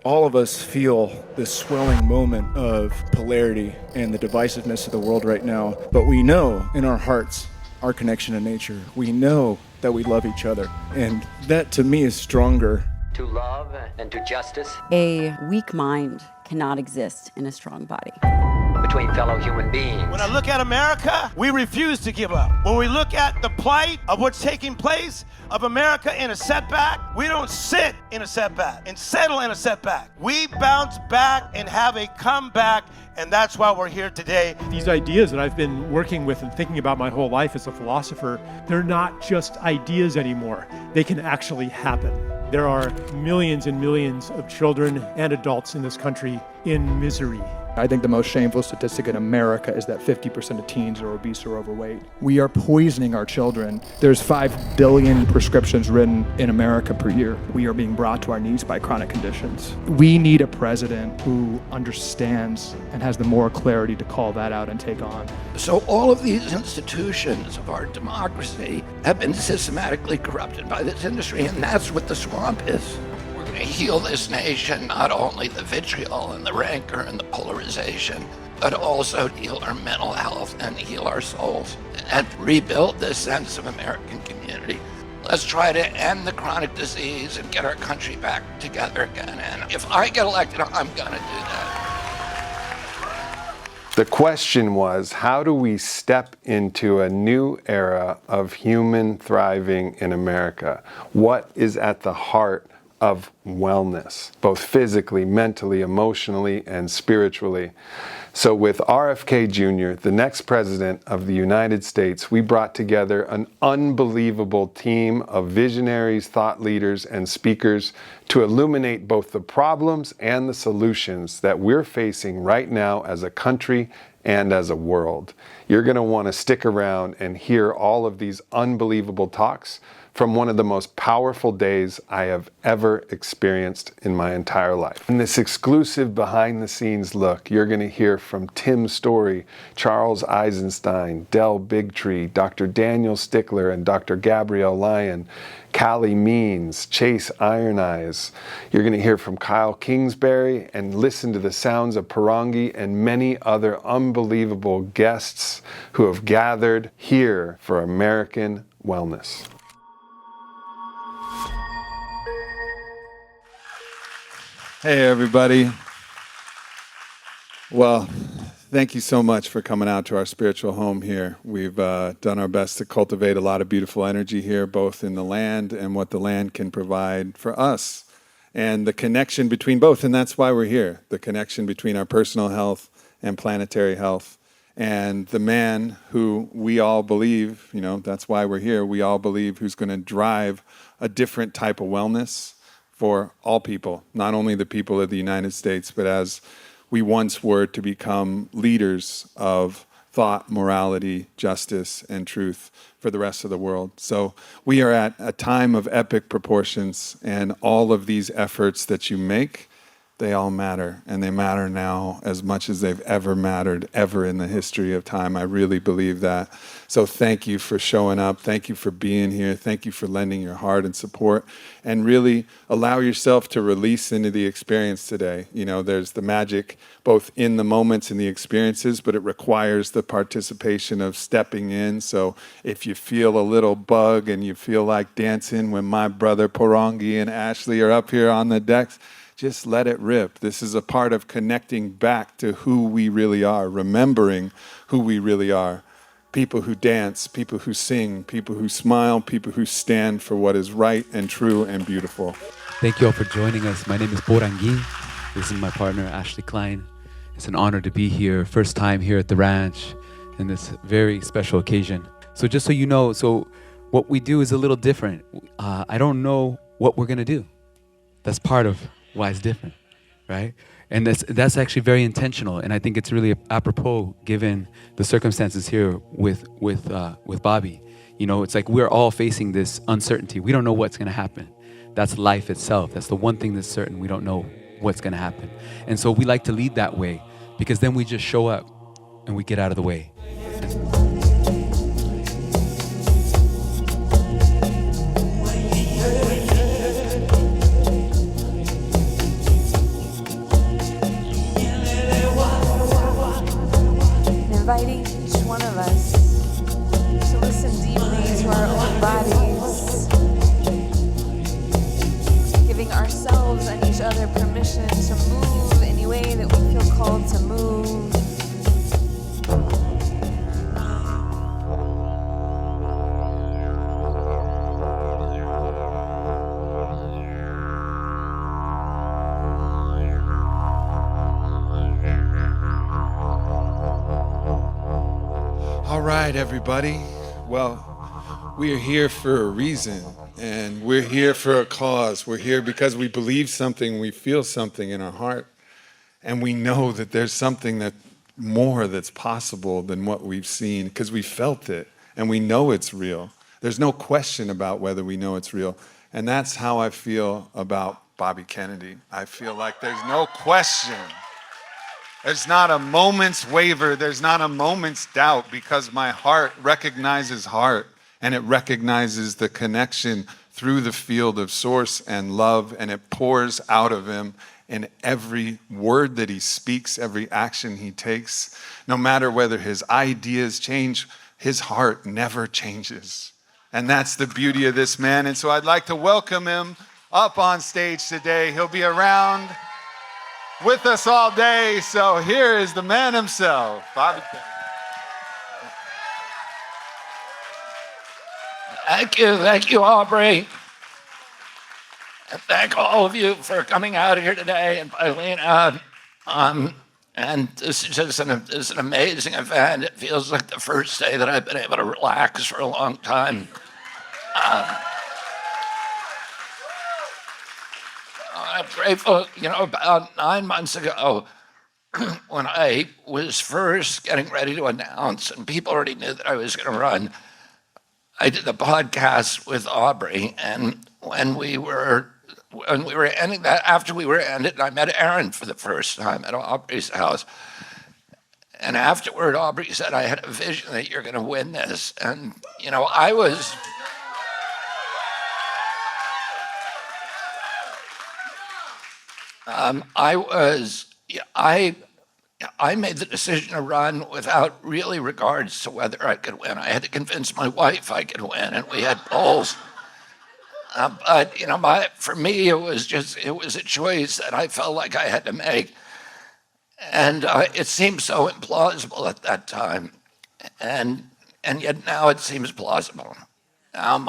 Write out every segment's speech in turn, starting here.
All of us feel this swelling moment of polarity and the divisiveness of the world right now, but we know in our hearts our connection to nature. We know that we love each other, and that to me is stronger. To love and to justice. A weak mind cannot exist in a strong body. Between fellow human beings. When I look at America, we refuse to give up. When we look at the plight of what's taking place of America in a setback, we don't sit in a setback and settle in a setback. We bounce back and have a comeback, and that's why we're here today. These ideas that I've been working with and thinking about my whole life as a philosopher, they're not just ideas anymore. They can actually happen. There are millions and millions of children and adults in this country in misery. I think the most shameful statistic in America is that 50% of teens are obese or overweight. We are poisoning our children. There's 5 billion prescriptions written in America per year. We are being brought to our knees by chronic conditions. We need a president who understands and has the moral clarity to call that out and take on. So all of these institutions of our democracy have been systematically corrupted by this industry, and that's what the swamp is. To heal this nation, not only the vitriol and the rancor and the polarization, but also to heal our mental health and heal our souls and rebuild this sense of American community. Let's try to end the chronic disease and get our country back together again. And if I get elected, I'm gonna do that. The question was, how do we step into a new era of human thriving in America? What is at the heart of wellness, both physically, mentally, emotionally, and spiritually? So with RFK Jr., the next president of the United States, we brought together an unbelievable team of visionaries, thought leaders, and speakers to illuminate both the problems and the solutions that we're facing right now as a country and as a world. You're going to want to stick around and hear all of these unbelievable talks from one of the most powerful days I have ever experienced in my entire life. In this exclusive behind-the-scenes look, you're going to hear from Tim Storey, Charles Eisenstein, Bigtree, Dr. Daniel Stickler, and Dr. Gabrielle Lyon, Calley Means, Chase Iron Eyes. You're going to hear from Kingsbury and listen to the sounds of Parangi and many other unbelievable guests who have gathered here for American wellness. Hey, everybody. Well, thank you so much for coming out to our spiritual home here. We've done our best to cultivate a lot of beautiful energy here, both in the land and what the land can provide for us, and the connection between both, and that's why we're here, the connection between our personal health and planetary health, and the man who we all believe, that's why we're here, we all believe who's going to drive a different type of wellness for all people, not only the people of the United States, but as we once were to become leaders of thought, morality, justice, and truth for the rest of the world. So we are at a time of epic proportions, and all of these efforts that you make, they all matter, and they matter now as much as they've ever mattered, ever in the history of time. I really believe that. So thank you for showing up. Thank you for being here. Thank you for lending your heart and support, and really allow yourself to release into the experience today. There's the magic both in the moments and the experiences, but it requires the participation of stepping in. So if you feel a little bug and you feel like dancing when my brother Parangi and Ashley are up here on the decks, just let it rip. This is a part of connecting back to who we really are, remembering who we really are. People who dance, people who sing, people who smile, people who stand for what is right and true and beautiful. Thank you all for joining us. My name is Parangi. This is my partner, Ashley Klein. It's an honor to be here, first time here at the ranch in this very special occasion. So just so you know, what we do is a little different. I don't know what we're gonna do. That's part of why it's different, right? And that's actually very intentional, and I think it's really apropos given the circumstances here with Bobby. It's like we're all facing this uncertainty. We don't know what's gonna happen. That's life itself. That's the one thing that's certain. We don't know what's gonna happen. And so we like to lead that way, because then we just show up and we get out of the way. permission to move any way that we feel called to move. All right, everybody. Well, we are here for a reason, and we're here for a cause. We're here because we believe something, we feel something in our heart, and we know that there's something that more that's possible than what we've seen, because we felt it, and we know it's real. There's no question about whether we know it's real, and that's how I feel about Bobby Kennedy. I feel like there's no question. There's not a moment's waver. There's not a moment's doubt, because my heart recognizes heart, and it recognizes the connection through the field of source and love, and it pours out of him in every word that he speaks, every action he takes. No matter whether his ideas change, his heart never changes. And that's the beauty of this man. And so I'd like to welcome him up on stage today. He'll be around with us all day. So here is the man himself, Bobby Kennedy. Thank you, Aubrey. And thank all of you for coming out here today, and Eileen. And this is just an amazing event. It feels like the first day that I've been able to relax for a long time. I'm grateful. About 9 months ago, when I was first getting ready to announce, and people already knew that I was going to run, I did the podcast with Aubrey, and when we were ending that, after we were ended, I met Aaron for the first time at Aubrey's house. And afterward, Aubrey said, I had a vision that you're going to win this. And, I made the decision to run without really regards to whether I could win. I had to convince my wife I could win, and we had polls. But for me, it was a choice that I felt like I had to make. And it seemed so implausible at that time. And yet now it seems plausible. Now I'm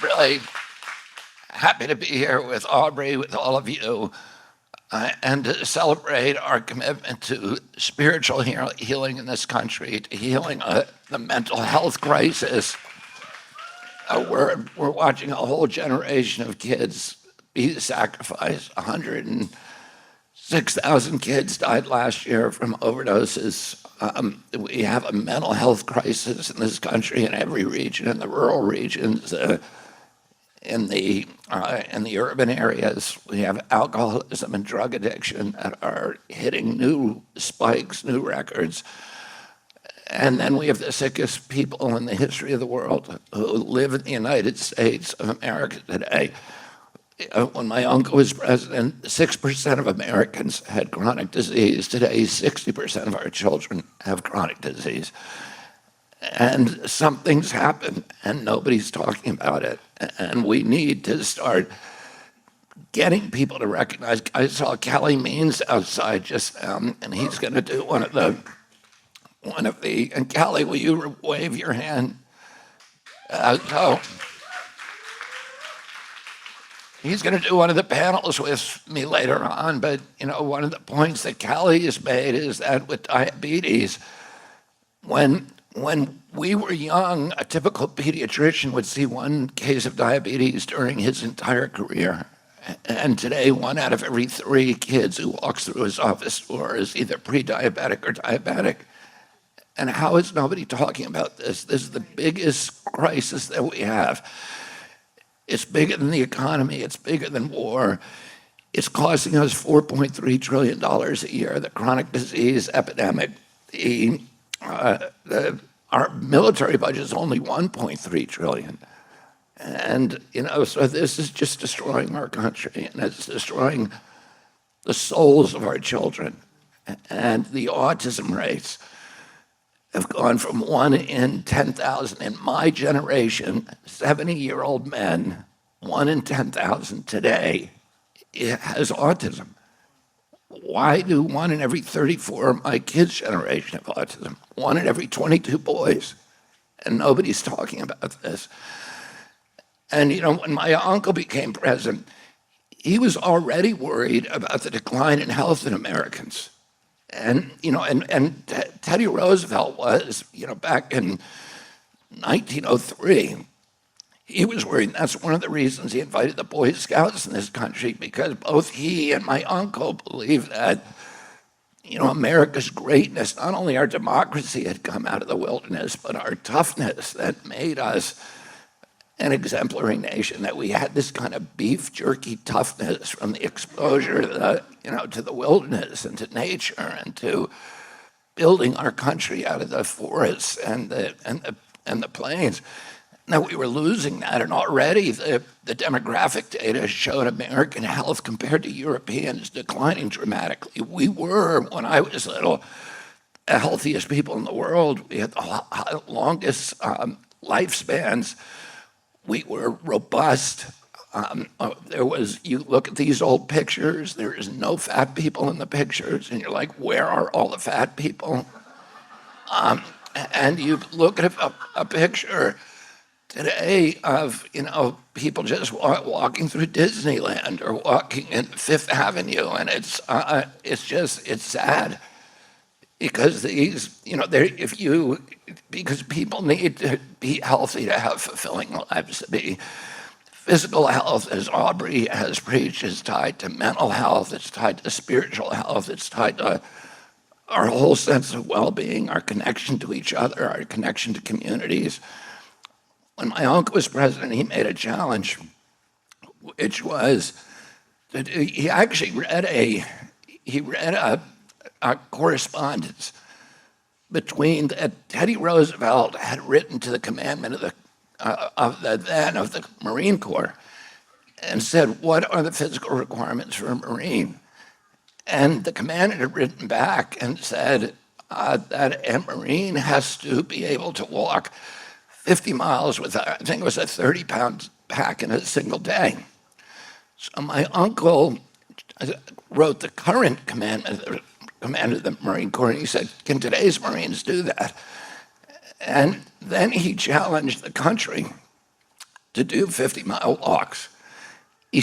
really happy to be here with Aubrey, with all of you, and to celebrate our commitment to spiritual healing in this country, to healing the mental health crisis. We're watching a whole generation of kids be sacrificed. 106,000 kids died last year from overdoses. We have a mental health crisis in this country, in every region, in the rural regions, in the urban areas. We have alcoholism and drug addiction that are hitting new spikes, new records. And then we have the sickest people in the history of the world who live in the United States of America today. When my uncle was president, 6% of Americans had chronic disease. Today, 60% of our children have chronic disease. And something's happened, and nobody's talking about it. And we need to start getting people to recognize. I saw Calley Means outside just now, and he's going to do one of the. And Calley, will you wave your hand? He's going to do one of the panels with me later on. But one of the points that Calley has made is that with diabetes, when we were young, a typical pediatrician would see one case of diabetes during his entire career. And today, 1 out of every 3 kids who walks through his office door is either pre-diabetic or diabetic. And how is nobody talking about this? This is the biggest crisis that we have. It's bigger than the economy. It's bigger than war. It's costing us $4.3 trillion a year, the chronic disease epidemic. Our military budget is only $1.3 trillion. And, so this is just destroying our country, and it's destroying the souls of our children and the autism rates. have gone from 1 in 10,000 in my generation, 70-year-old men, 1 in 10,000 today has autism. Why do 1 in every 34 of my kids' generation have autism? 1 in every 22 boys. And nobody's talking about this. And, you know, when my uncle became president, he was already worried about the decline in health in Americans. And, you know, and Teddy Roosevelt was, you know, back in 1903, he was worried. That's one of the reasons he invited the Boy Scouts in this country, because both he and my uncle believed that, you know, America's greatness, not only our democracy had come out of the wilderness, but our toughness that made us an exemplary nation, that we had this kind of beef jerky toughness from the exposure to the, you know, to the wilderness and to nature and to building our country out of the forests and the plains. Now we were losing that, and already the demographic data showed American health compared to Europeans declining dramatically. We were, when I was little, the healthiest people in the world. We had the longest lifespans. We were robust. You look at these old pictures, there is no fat people in the pictures, and you're like, where are all the fat people? And you look at a picture today of, you know, people just walking through Disneyland or walking in Fifth Avenue, and it's sad. Because these, you know, because people need to be healthy to have fulfilling lives. To be physical health, as Aubrey has preached, is tied to mental health. It's tied to spiritual health. It's tied to our whole sense of well-being, our connection to each other, our connection to communities. When my uncle was president, he made a challenge, which was that he actually read a correspondence between that Teddy Roosevelt had written to the commandant of the Marine Corps and said, what are the physical requirements for a Marine? And the commandant had written back and said that a Marine has to be able to walk 50 miles with, I think it was a 30-pound pack in a single day. So my uncle wrote the current commander of the Marine Corps, and he said, can today's Marines do that? And then he challenged the country to do 50-mile walks. He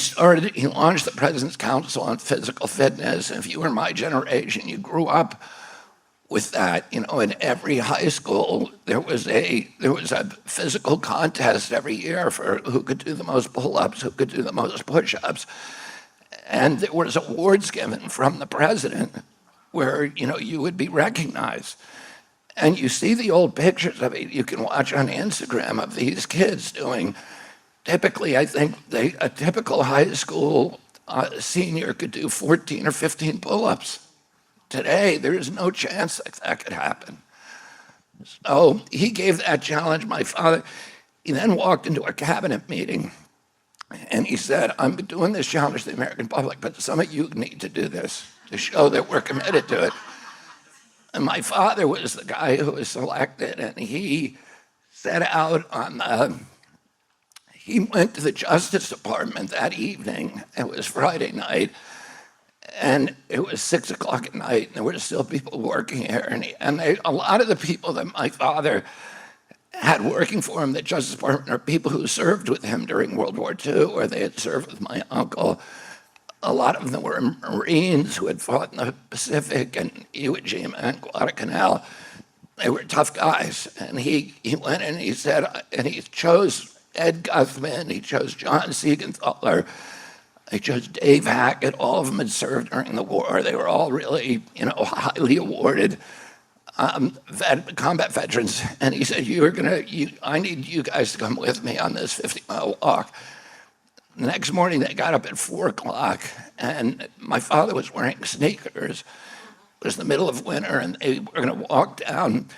launched the President's Council on Physical Fitness, and if you were my generation, you grew up with that. You know, in every high school, there was a physical contest every year for who could do the most pull-ups, who could do the most push-ups. And there was awards given from the president where, you know, you would be recognized. And you see the old pictures of it, you can watch on Instagram, of these kids doing, typically, I think a typical high school senior could do 14 or 15 pull-ups. Today, there is no chance that could happen. So he gave that challenge. My father, he then walked into a cabinet meeting and he said, I'm doing this challenge to the American public, but some of you need to do this to show that we're committed to it. And my father was the guy who was selected, and he set out on he went to the Justice Department that evening. It was Friday night, and it was 6 o'clock at night, and there were still people working here. And a lot of the people that my father had working for him, the Justice Department, are people who served with him during World War II, or they had served with my uncle. A lot of them were Marines who had fought in the Pacific and Iwo Jima and Guadalcanal. They were tough guys. And he went and he said, and he chose Ed Guthman, he chose John Siegenthaler, he chose Dave Hackett. All of them had served during the war. They were all really, you know, highly awarded combat veterans. And he said, I need you guys to come with me on this 50-mile walk. The next morning, they got up at 4 o'clock, and my father was wearing sneakers. It was the middle of winter, and they were going to walk down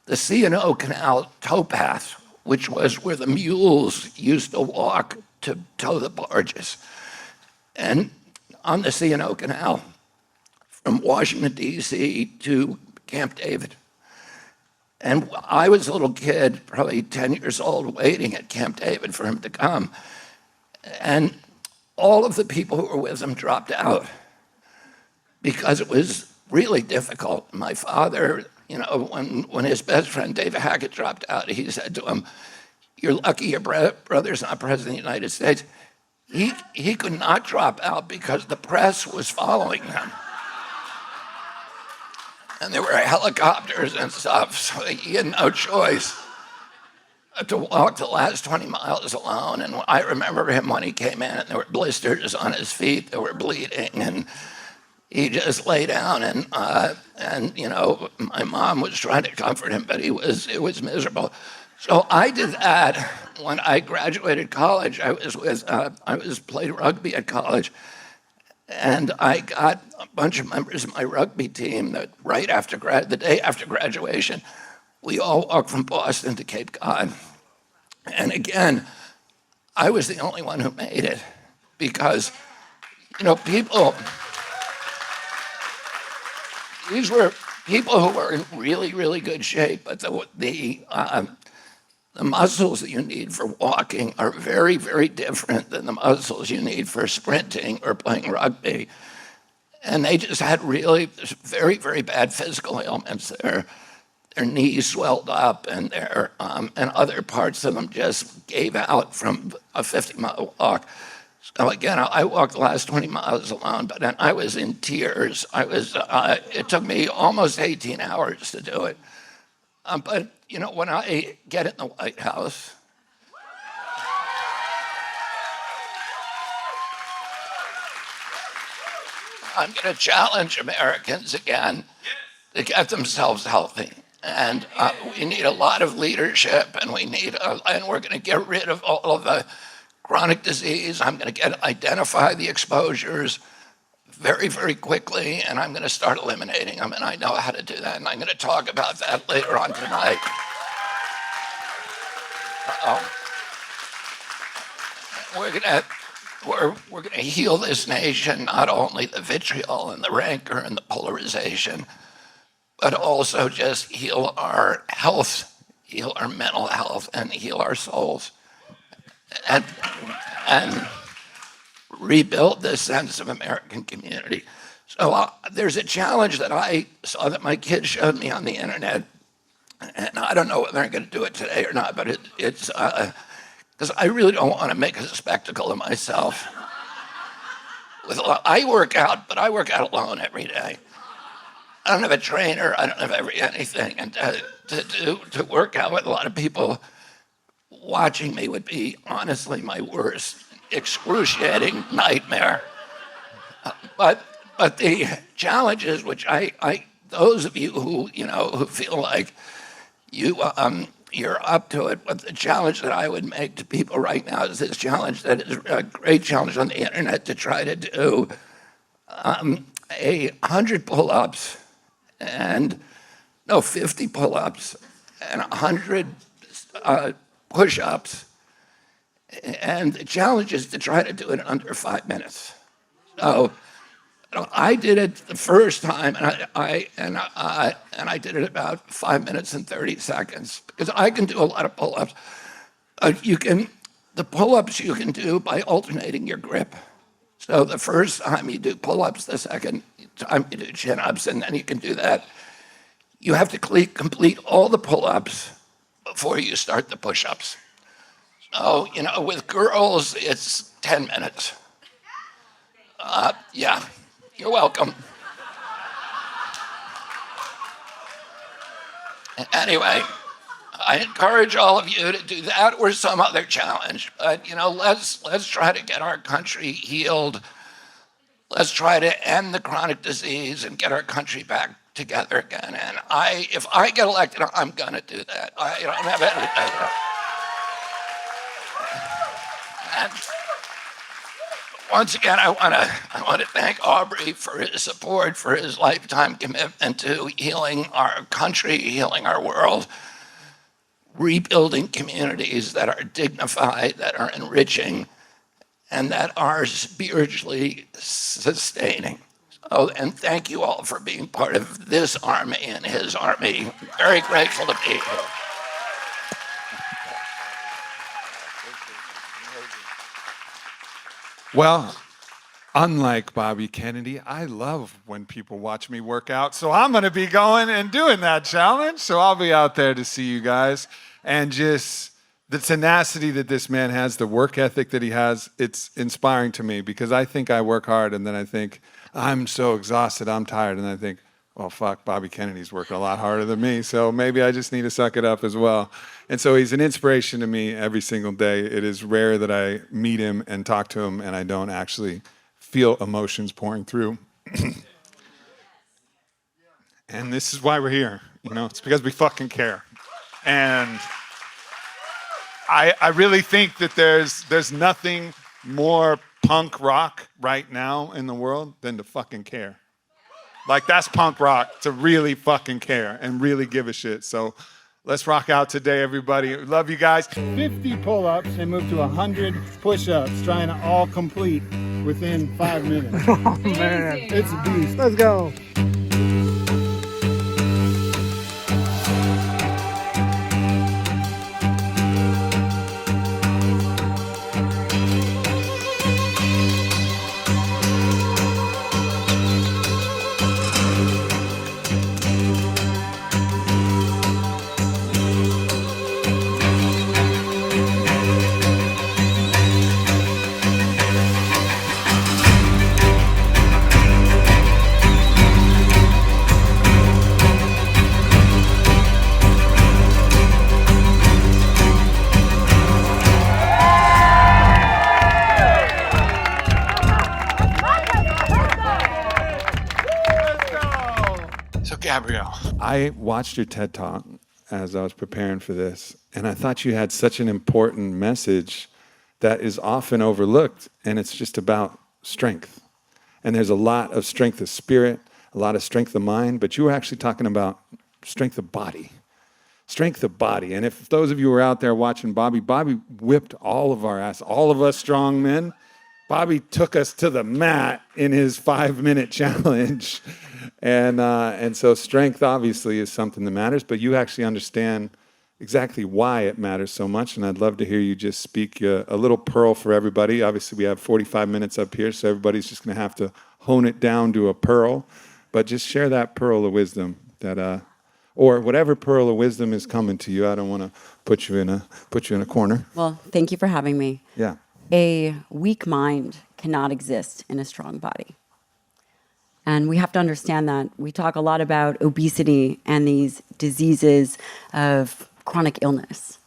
the C&O Canal towpath, which was where the mules used to walk to tow the barges. And on the C&O Canal, from Washington, D.C. to Camp David. And I was a little kid, probably 10 years old, waiting at Camp David for him to come. And all of the people who were with him dropped out because it was really difficult. My father, when his best friend David Hackett dropped out, he said to him, "You're lucky your brother's not president of the United States." He could not drop out because the press was following him. And there were helicopters and stuff, so he had no choice to walk the last 20 miles alone. And I remember him when he came in, and there were blisters on his feet that were bleeding, and he just lay down. And my mom was trying to comfort him, but it was miserable. So I did that when I graduated college. I played rugby at college, and I got a bunch of members of my rugby team that the day after graduation, we all walked from Boston to Cape Cod. And again, I was the only one who made it because, these were people who were in really, really good shape, but the muscles that you need for walking are very, very different than the muscles you need for sprinting or playing rugby. And they just had really very, very bad physical ailments. Their knees swelled up, and and other parts of them just gave out from a 50-mile walk. So again, I walked the last 20 miles alone, but then I was in tears. It took me almost 18 hours to do it. But when I get in the White House, I'm going to challenge Americans again to get themselves healthy. And we need a lot of leadership, and we're going to get rid of all of the chronic disease. I'm going to identify the exposures very, very quickly, and I'm going to start eliminating them, and I know how to do that, and I'm going to talk about that later on tonight. We're going to heal this nation, not only the vitriol and the rancor and the polarization, but also just heal our health, heal our mental health, and heal our souls, and rebuild this sense of American community. So there's a challenge that I saw that my kids showed me on the internet, and I don't know whether I'm going to do it today or not, but it's because I really don't want to make a spectacle of myself. I work out, but I work out alone every day. I don't have a trainer. I don't have anything, and to work out with a lot of people watching me would be honestly my worst excruciating nightmare. But the challenges, which those of you who feel like you're up to it, but the challenge that I would make to people right now is this challenge that is a great challenge on the internet to try to do 100 pull-ups and 50 pull-ups and 100 push-ups. And the challenge is to try to do it in under 5 minutes. So I did it the first time, and I did it about 5 minutes and 30 seconds because I can do a lot of pull-ups. The pull-ups you can do by alternating your grip. So the first time you do pull-ups, the second time you do chin-ups, and then you can do that. You have to complete all the pull-ups before you start the push-ups. So, with girls, it's 10 minutes. Yeah, you're welcome. Anyway, I encourage all of you to do that or some other challenge. But, let's try to get our country healed. Let's try to end the chronic disease and get our country back together again. And if I get elected, I'm going to do that. I don't have anything. And once again, I want to thank Aubrey for his support, for his lifetime commitment to healing our country, healing our world, rebuilding communities that are dignified, that are enriching, and that are spiritually sustaining. Oh, and thank you all for being part of this army and his army. Very grateful to be here. Well, unlike Bobby Kennedy, I love when people watch me work out, so I'm going to be going and doing that challenge. So I'll be out there to see you guys. And just the tenacity that this man has, the work ethic that he has, it's inspiring to me because I think I work hard and then I think, I'm so exhausted, I'm tired. And I think, well, fuck, Bobby Kennedy's working a lot harder than me, so maybe I just need to suck it up as well. And so he's an inspiration to me every single day. It is rare that I meet him and talk to him and I don't actually feel emotions pouring through. And this is why we're here. You know, it's because we fucking care. And I really think that there's nothing more punk rock right now in the world than to fucking care. Like, that's punk rock, to really fucking care and really give a shit. So let's rock out today, everybody. Love you guys. 50 pull-ups and move to 100 push-ups, trying to all complete within 5 minutes. Oh, man. It's a beast. Let's go. Gabrielle, I watched your TED Talk as I was preparing for this, and I thought you had such an important message that is often overlooked, and it's just about strength. And there's a lot of strength of spirit, a lot of strength of mind, but you were actually talking about strength of body. Strength of body. And if those of you who are out there watching Bobby whipped all of our ass, all of us strong men. Bobby took us to the mat in his 5-minute challenge. And so strength obviously is something that matters, but you actually understand exactly why it matters so much. And I'd love to hear you just speak a little pearl for everybody. Obviously we have 45 minutes up here, so everybody's just gonna have to hone it down to a pearl, but just share that pearl of wisdom that, or whatever pearl of wisdom is coming to you. I don't wanna put you in a corner. Well, thank you for having me. Yeah. A weak mind cannot exist in a strong body. And we have to understand that. We talk a lot about obesity and these diseases of chronic illness.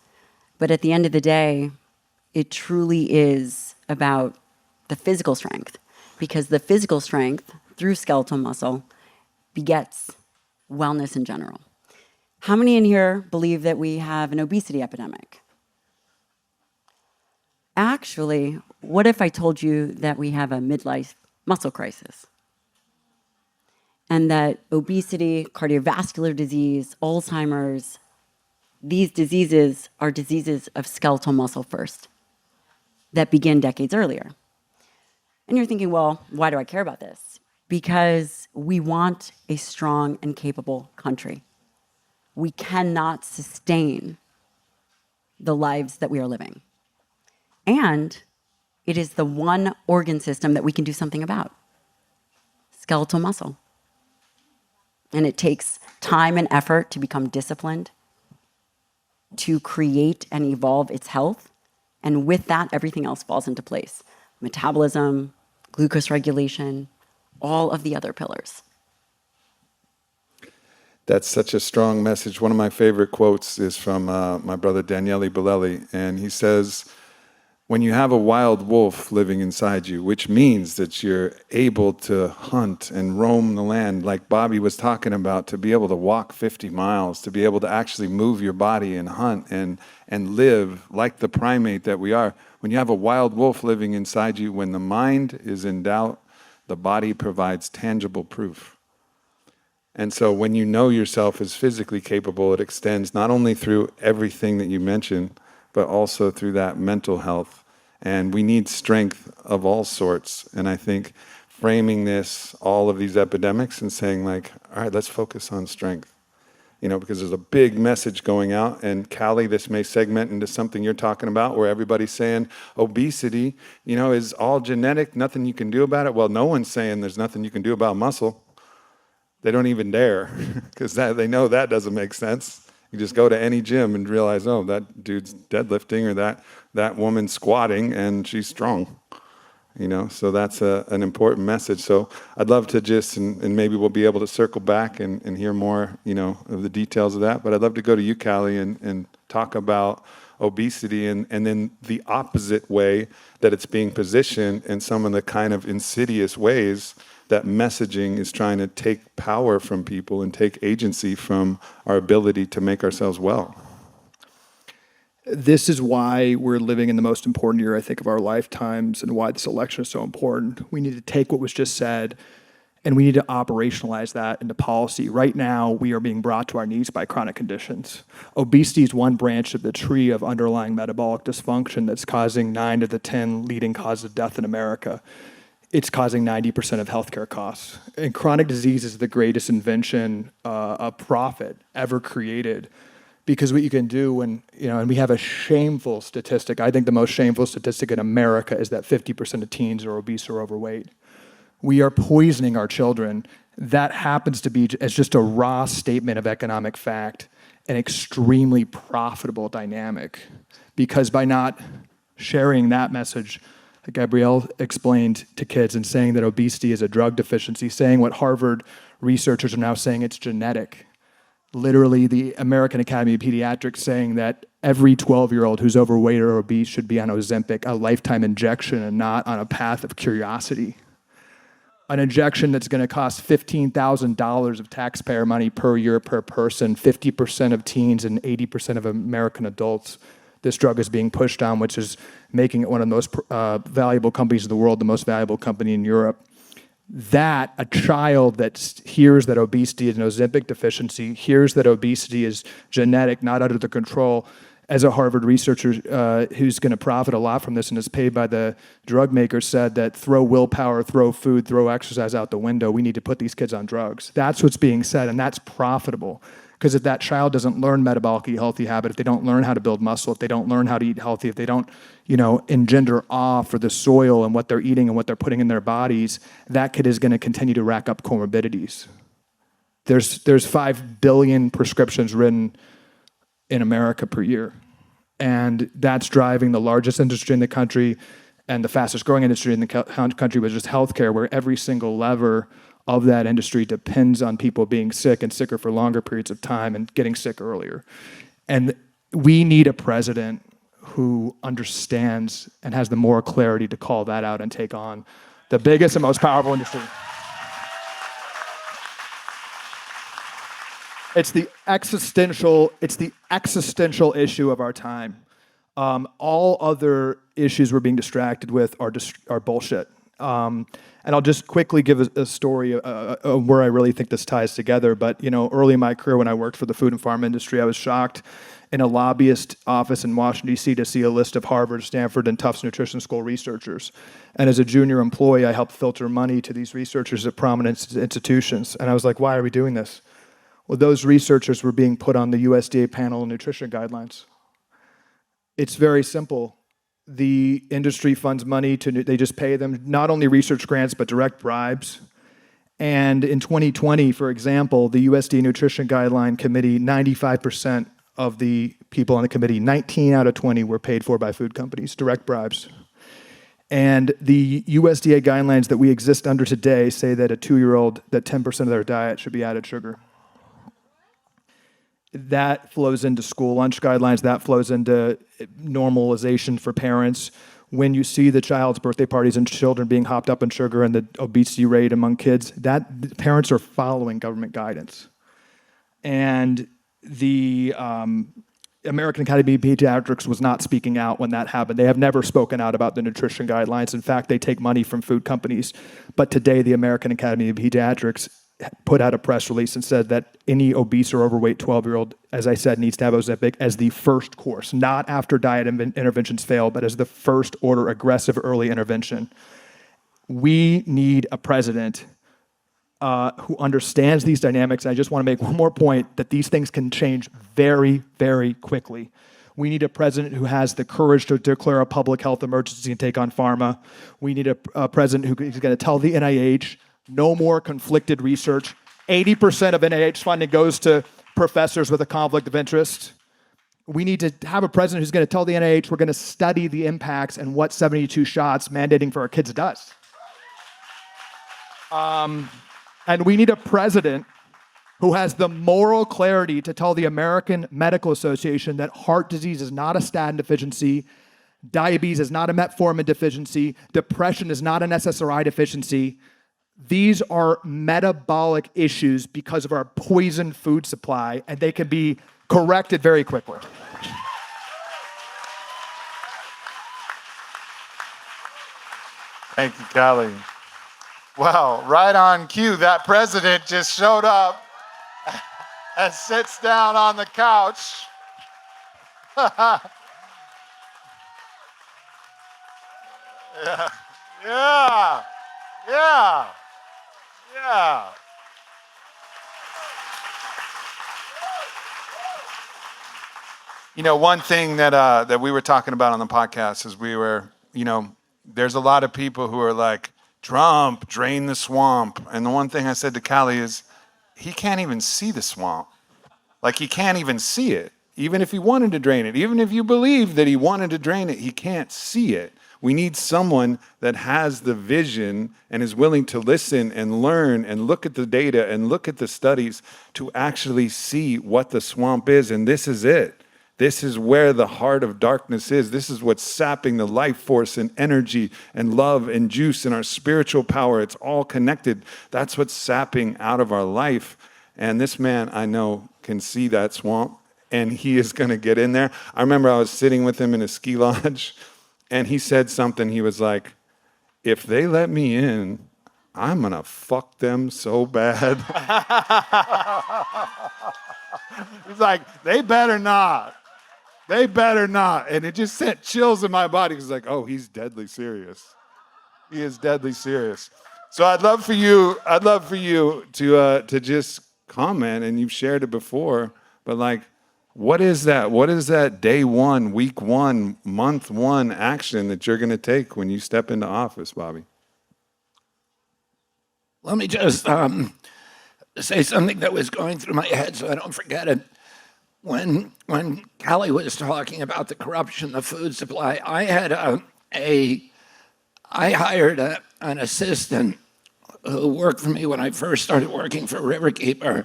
But at the end of the day, it truly is about the physical strength, because the physical strength through skeletal muscle begets wellness in general. How many in here believe that we have an obesity epidemic? Actually, what if I told you that we have a midlife muscle crisis? And that obesity, cardiovascular disease, Alzheimer's, these diseases are diseases of skeletal muscle first that begin decades earlier. And you're thinking, well, why do I care about this? Because we want a strong and capable country. We cannot sustain the lives that we are living. And it is the one organ system that we can do something about: skeletal muscle. And it takes time and effort to become disciplined, to create and evolve its health. And with that, everything else falls into place: metabolism, glucose regulation, all of the other pillars. That's such a strong message. One of my favorite quotes is from my brother Daniele Bellelli, and he says, when you have a wild wolf living inside you, which means that you're able to hunt and roam the land, like Bobby was talking about, to be able to walk 50 miles, to be able to actually move your body and hunt and live like the primate that we are. When you have a wild wolf living inside you, when the mind is in doubt, the body provides tangible proof. And so when you know yourself is physically capable, it extends not only through everything that you mentioned, but also through that mental health. And we need strength of all sorts. And I think framing this, all of these epidemics, and saying like, all right, let's focus on strength. Because there's a big message going out, and Calley, this may segment into something you're talking about, where everybody's saying obesity, is all genetic, nothing you can do about it. Well, no one's saying there's nothing you can do about muscle. They don't even dare, because they know that doesn't make sense. You just go to any gym and realize, oh, that dude's deadlifting, or that woman's squatting, and she's strong. So that's an important message. So I'd love to just, and maybe we'll be able to circle back and hear more, of the details of that. But I'd love to go to you, Calley, and talk about obesity and then the opposite way that it's being positioned and some of the kind of insidious ways that messaging is trying to take power from people and take agency from our ability to make ourselves well. This is why we're living in the most important year, I think, of our lifetimes, and why this election is so important. We need to take what was just said, and we need to operationalize that into policy. Right now, we are being brought to our knees by chronic conditions. Obesity is one branch of the tree of underlying metabolic dysfunction that's causing 9 of the 10 leading causes of death in America. It's causing 90% of healthcare costs. And chronic disease is the greatest invention of profit ever created. Because what you can do and we have a shameful statistic. I think the most shameful statistic in America is that 50% of teens are obese or overweight. We are poisoning our children. That happens to be, as just a raw statement of economic fact, an extremely profitable dynamic. Because by not sharing that message, Gabrielle explained to kids, and saying that obesity is a drug deficiency, saying what Harvard researchers are now saying, it's genetic. Literally, the American Academy of Pediatrics saying that every 12-year-old who's overweight or obese should be on Ozempic, a lifetime injection, and not on a path of curiosity. An injection that's going to cost $15,000 of taxpayer money per year per person, 50% of teens and 80% of American adults. This drug is being pushed on, which is making it one of the most valuable companies in the world, the most valuable company in Europe. That a child that hears that obesity is an Ozempic deficiency, hears that obesity is genetic, not under the control, as a Harvard researcher who's going to profit a lot from this and is paid by the drug maker, said that throw willpower, throw food, throw exercise out the window. We need to put these kids on drugs. That's what's being said, and that's profitable. Because if that child doesn't learn metabolically healthy habit, if they don't learn how to build muscle, if they don't learn how to eat healthy, if they don't, engender awe for the soil and what they're eating and what they're putting in their bodies, that kid is going to continue to rack up comorbidities. There's 5 billion prescriptions written in America per year. And that's driving the largest industry in the country and the fastest growing industry in the country, which is healthcare, where every single lever of that industry depends on people being sick and sicker for longer periods of time and getting sick earlier. And we need a president who understands and has the moral clarity to call that out and take on the biggest and most powerful industry. It's the existential issue of our time. All other issues we're being distracted with are bullshit. And I'll just quickly give a story where I really think this ties together. But early in my career, when I worked for the food and farm industry, I was shocked in a lobbyist office in Washington, D.C. to see a list of Harvard, Stanford, and Tufts Nutrition School researchers. And as a junior employee, I helped filter money to these researchers at prominent institutions. And I was like, why are we doing this? Well, those researchers were being put on the USDA panel on nutrition guidelines. It's very simple. The industry funds money they just pay them not only research grants, but direct bribes. And in 2020, for example, the USDA Nutrition Guideline Committee, 95% of the people on the committee, 19 out of 20 were paid for by food companies, direct bribes. And the USDA guidelines that we exist under today say that a 2-year-old, that 10% of their diet should be added sugar. That flows into school lunch guidelines, that flows into normalization for parents. When you see the child's birthday parties and children being hopped up in sugar and the obesity rate among kids, that parents are following government guidance. And the American Academy of Pediatrics was not speaking out when that happened. They have never spoken out about the nutrition guidelines. In fact, they take money from food companies. But today, the American Academy of Pediatrics put out a press release and said that any obese or overweight 12-year-old, as I said, needs to have Ozempic as the first course, not after diet interventions fail, but as the first order aggressive early intervention. We need a president who understands these dynamics. And I just want to make one more point that these things can change very, very quickly. We need a president who has the courage to declare a public health emergency and take on pharma. We need a president who is going to tell the NIH, no more conflicted research. 80% of NIH funding goes to professors with a conflict of interest. We need to have a president who's going to tell the NIH we're going to study the impacts and what 72 shots mandating for our kids does. And we need a president who has the moral clarity to tell the American Medical Association that heart disease is not a statin deficiency, diabetes is not a metformin deficiency, depression is not an SSRI deficiency. These are metabolic issues because of our poisoned food supply, and they can be corrected very quickly. Thank you, Calley. Wow, right on cue, that president just showed up and sits down on the couch. Yeah. You know, one thing that we were talking about on the podcast is there's a lot of people who are like, Trump, drain the swamp. And the one thing I said to Calley is, he can't even see the swamp. Like, he can't even see it. Even if he wanted to drain it, even if you believe that he wanted to drain it, he can't see it. We need someone that has the vision and is willing to listen and learn and look at the data and look at the studies to actually see what the swamp is. And this is it. This is where the heart of darkness is. This is what's sapping the life force and energy and love and juice and our spiritual power. It's all connected. That's what's sapping out of our life. And this man, I know, can see that swamp, and he is going to get in there. I remember I was sitting with him in a ski lodge, and he said something. He was like, if they let me in, I'm going to fuck them so bad. He's like, they better not. They better not. And it just sent chills in my body. He's like, oh, he's deadly serious. He is deadly serious. So I'd love for you to just comment, and you've shared it before, but like, what is that? What is that day one, week one, month one action that you're going to take when you step into office, Bobby? Let me just say something that was going through my head so I don't forget it. When Calley was talking about the corruption of the food supply, I hired an assistant who worked for me when I first started working for Riverkeeper,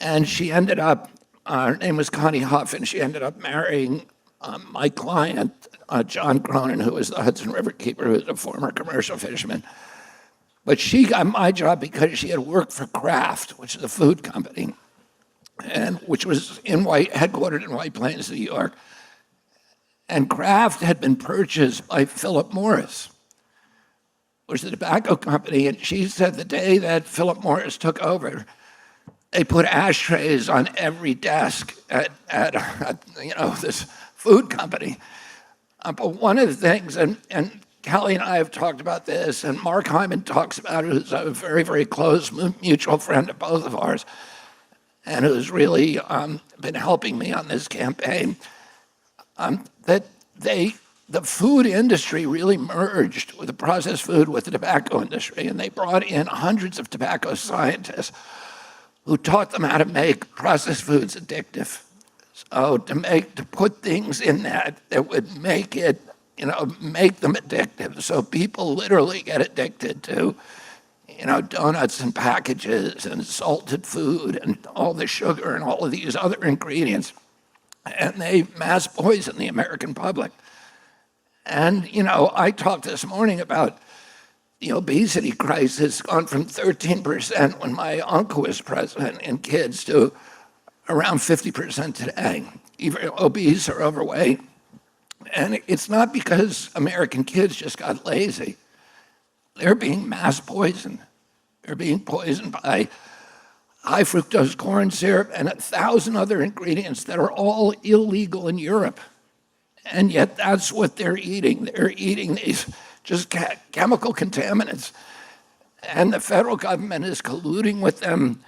and she ended up, her name was Connie Huff, and she ended up marrying my client, John Cronin, who was the Hudson Riverkeeper, who was a former commercial fisherman. But she got my job because she had worked for Kraft, which is a food company, and which was headquartered in White Plains, New York. And Kraft had been purchased by Philip Morris, which is a tobacco company. And she said the day that Philip Morris took over, they put ashtrays on every desk at this food company. But one of the things, and Calley and I have talked about this, and Mark Hyman talks about it, who's a very, very close mutual friend of both of ours, and who's really been helping me on this campaign, that the food industry really merged with the processed food with the tobacco industry, and they brought in hundreds of tobacco scientists who taught them how to make processed foods addictive. So to put things in that would make it, make them addictive. So people literally get addicted to donuts and packages and salted food and all the sugar and all of these other ingredients. And they mass poison the American public. And, I talked this morning about the obesity crisis gone from 13% when my uncle was president in kids to around 50% today, either obese or overweight. And it's not because American kids just got lazy. They're being mass poisoned. They're being poisoned by high fructose corn syrup and 1,000 other ingredients that are all illegal in Europe. And yet that's what they're eating. They're eating these just chemical contaminants. And the federal government is colluding with them.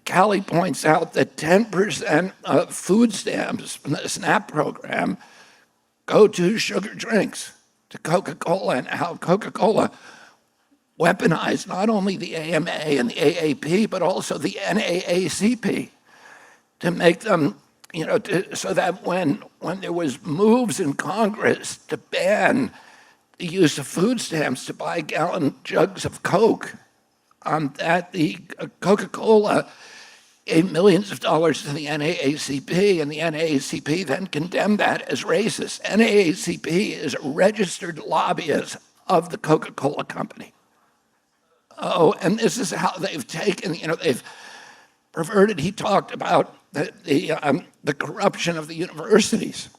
Calley points out that 10% of food stamps from the SNAP program go to sugar drinks, to Coca-Cola, and how Coca-Cola weaponized not only the AMA and the AAP, but also the NAACP to make them, so that when there was moves in Congress to ban the use of food stamps to buy gallon jugs of Coke, that the Coca-Cola gave millions of dollars to the NAACP, and the NAACP then condemned that as racist. NAACP is a registered lobbyist of the Coca-Cola company. Oh, and this is how they've taken, they've perverted. He talked about the corruption of the universities.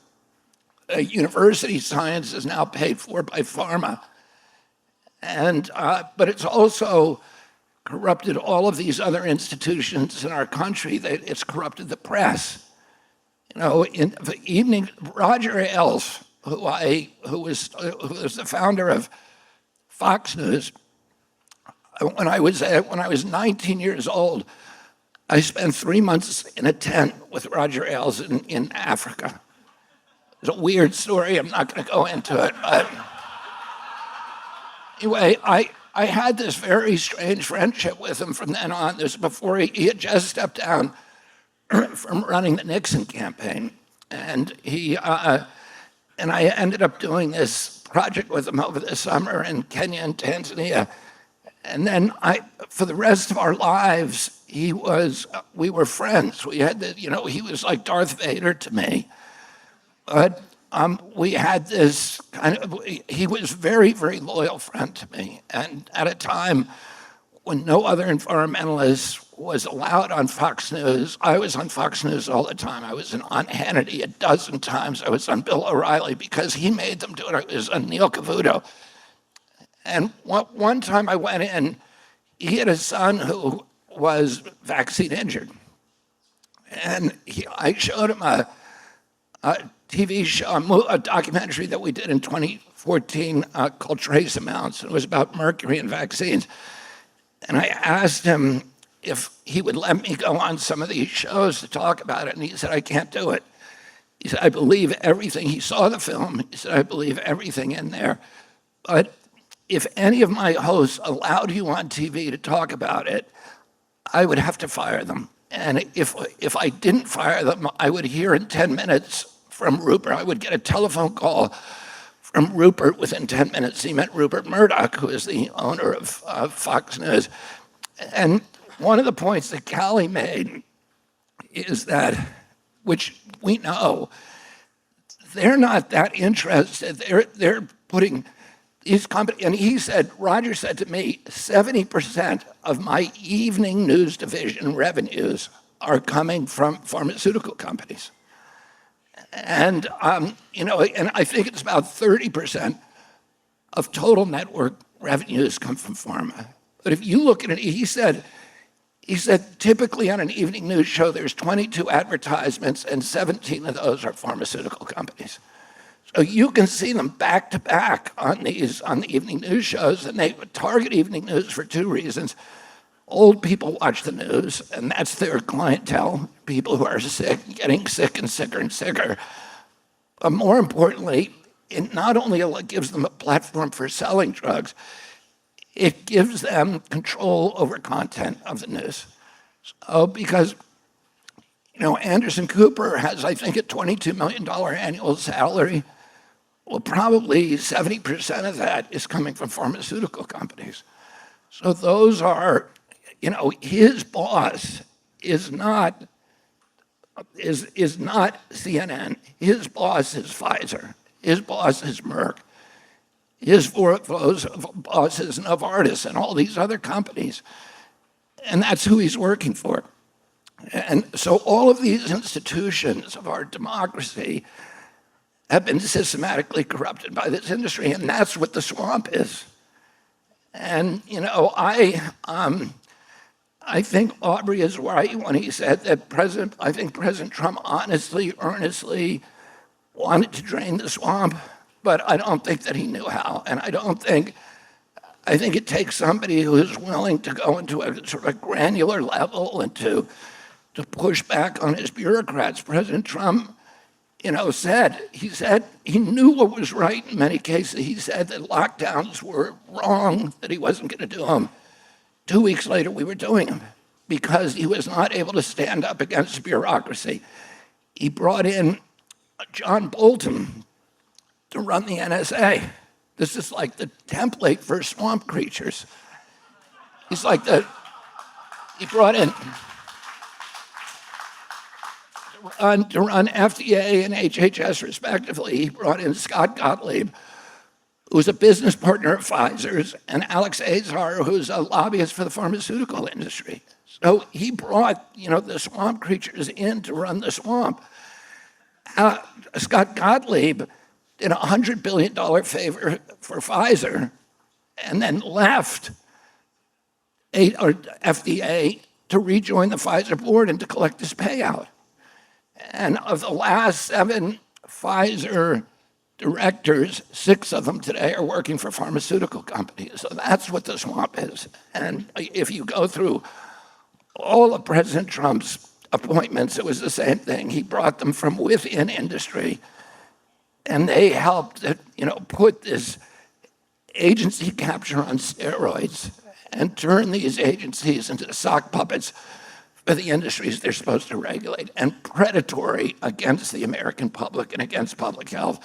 University science is now paid for by pharma, but it's also corrupted all of these other institutions in our country. It's corrupted the press. In the evening, Roger Ailes, who was the founder of Fox News, when I was 19 years old, I spent 3 months in a tent with Roger Ailes in Africa. It's a weird story. I'm not going to go into it. But anyway, I had this very strange friendship with him from then on. This was before he had just stepped down from running the Nixon campaign. And I ended up doing this project with him over the summer in Kenya and Tanzania. And then for the rest of our lives, we were friends. We had he was like Darth Vader to me. But we had this he was very, very loyal friend to me. And at a time when no other environmentalist was allowed on Fox News, I was on Fox News all the time. I was on Hannity 12 times. I was on Bill O'Reilly because he made them do it. I was on Neil Cavuto. And one time I went in, he had a son who was vaccine injured. And I showed him a TV show, a documentary that we did in 2014 called Trace Amounts. It was about mercury and vaccines. And I asked him if he would let me go on some of these shows to talk about it. And he said, I can't do it. He said, I believe everything. He saw the film. He said, I believe everything in there. But if any of my hosts allowed you on TV to talk about it, I would have to fire them. And if I didn't fire them, I would hear in 10 minutes from Rupert. I would get a telephone call from Rupert within 10 minutes. He meant Rupert Murdoch, who is the owner of Fox News. And one of the points that Calley made is that, which we know, they're not that interested. They're putting these companies, and he said, Roger said to me, 70% of my evening news division revenues are coming from pharmaceutical companies. And, and I think it's about 30% of total network revenues come from pharma. But if you look at it, he said typically on an evening news show, there's 22 advertisements and 17 of those are pharmaceutical companies. So you can see them back to back on the evening news shows, and they target evening news for two reasons. Old people watch the news, and that's their clientele, people who are sick, getting sick and sicker and sicker. But more importantly, it not only gives them a platform for selling drugs, it gives them control over content of the news. So because Anderson Cooper has, I think, a $22 million annual salary. Well, probably 70% of that is coming from pharmaceutical companies. So those are, his boss is not CNN. His boss is Pfizer. His boss is Merck. His boss is Novartis and all these other companies. And that's who he's working for. And so all of these institutions of our democracy have been systematically corrupted by this industry, and that's what the swamp is. And, I think Aubrey is right when he said that President Trump honestly, earnestly wanted to drain the swamp, but I don't think that he knew how. And I think it takes somebody who is willing to go into a sort of a granular level and to push back on his bureaucrats. President Trump, said he knew what was right in many cases. He said that lockdowns were wrong, that he wasn't going to do them. 2 weeks later, we were doing them because he was not able to stand up against bureaucracy. He brought in John Bolton to run the NSA. This is like the template for swamp creatures. He brought in to run FDA and HHS respectively. He brought in Scott Gottlieb, who's a business partner of Pfizer's, and Alex Azar, who's a lobbyist for the pharmaceutical industry. So he brought, the swamp creatures in to run the swamp. Scott Gottlieb did a $100 billion favor for Pfizer and then left FDA to rejoin the Pfizer board and to collect his payout. And of the last 7 Pfizer directors, 6 of them today are working for pharmaceutical companies. So that's what the swamp is. And if you go through all of President Trump's appointments, it was the same thing. He brought them from within industry, and they helped, put this agency capture on steroids and turn these agencies into sock puppets for the industries they're supposed to regulate and predatory against the American public and against public health.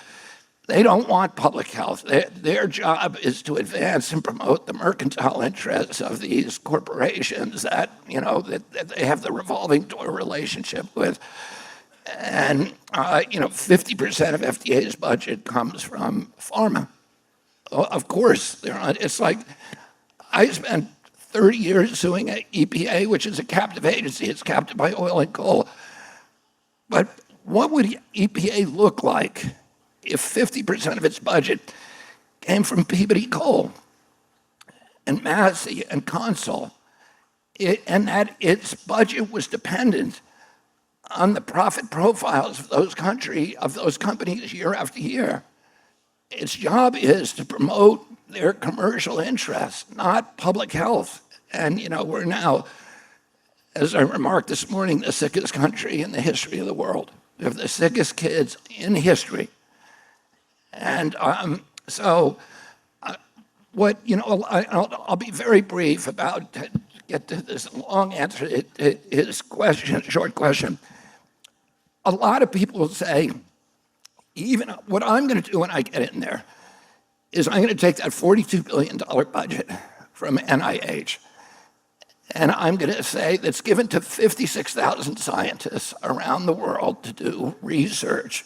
They don't want public health. Their job is to advance and promote the mercantile interests of these corporations that they have the revolving door relationship with. And 50% of FDA's budget comes from pharma. Of course, it's like I spent 30 years suing EPA, which is a captive agency. It's captive by oil and coal. But what would EPA look like if 50% of its budget came from Peabody Coal and Massey and Consul, and that its budget was dependent on the profit profiles of those companies year after year? Its job is to promote their commercial interests, not public health. And, we're now, as I remarked this morning, the sickest country in the history of the world. We have the sickest kids in history. And I'll be very brief about, to get to this long answer, his question, short question. A lot of people will say, even what I'm going to do when I get in there is I'm going to take that $42 billion budget from NIH, and I'm going to say that's given to 56,000 scientists around the world to do research,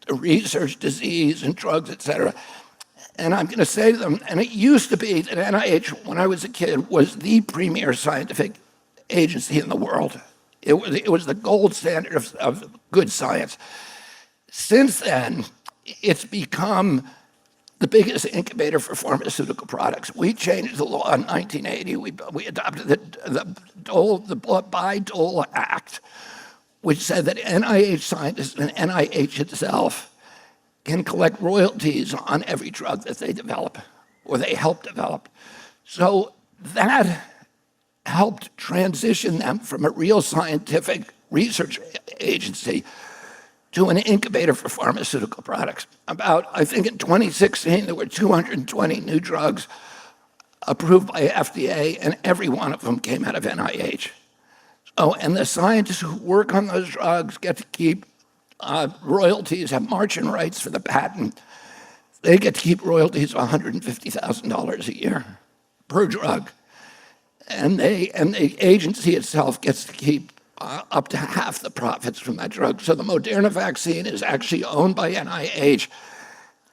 to research disease and drugs, et cetera. And I'm going to say to them, and it used to be that NIH, when I was a kid, was the premier scientific agency in the world. It was the gold standard of good science. Since then, it's become the biggest incubator for pharmaceutical products. We changed the law in 1980. We adopted the Bayh-Dole Act, which said that NIH scientists and NIH itself can collect royalties on every drug that they develop or they help develop. So that helped transition them from a real scientific research agency to an incubator for pharmaceutical products. I think in 2016, there were 220 new drugs approved by FDA, and every one of them came out of NIH. And the scientists who work on those drugs get to keep royalties, have margin rights for the patent. They get to keep royalties of $150,000 a year per drug. And the agency itself gets to keep up to half the profits from that drug. So the Moderna vaccine is actually owned by NIH,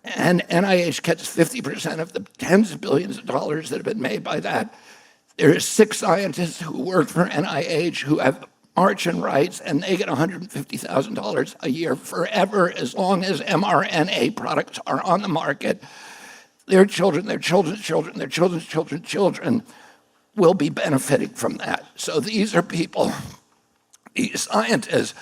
and NIH gets 50% of the tens of billions of dollars that have been made by that. There are 6 scientists who work for NIH who have margin rights, and they get $150,000 a year forever as long as mRNA products are on the market. Their children, their children's children, their children's children's children will be benefiting from that. So these are people, these scientists,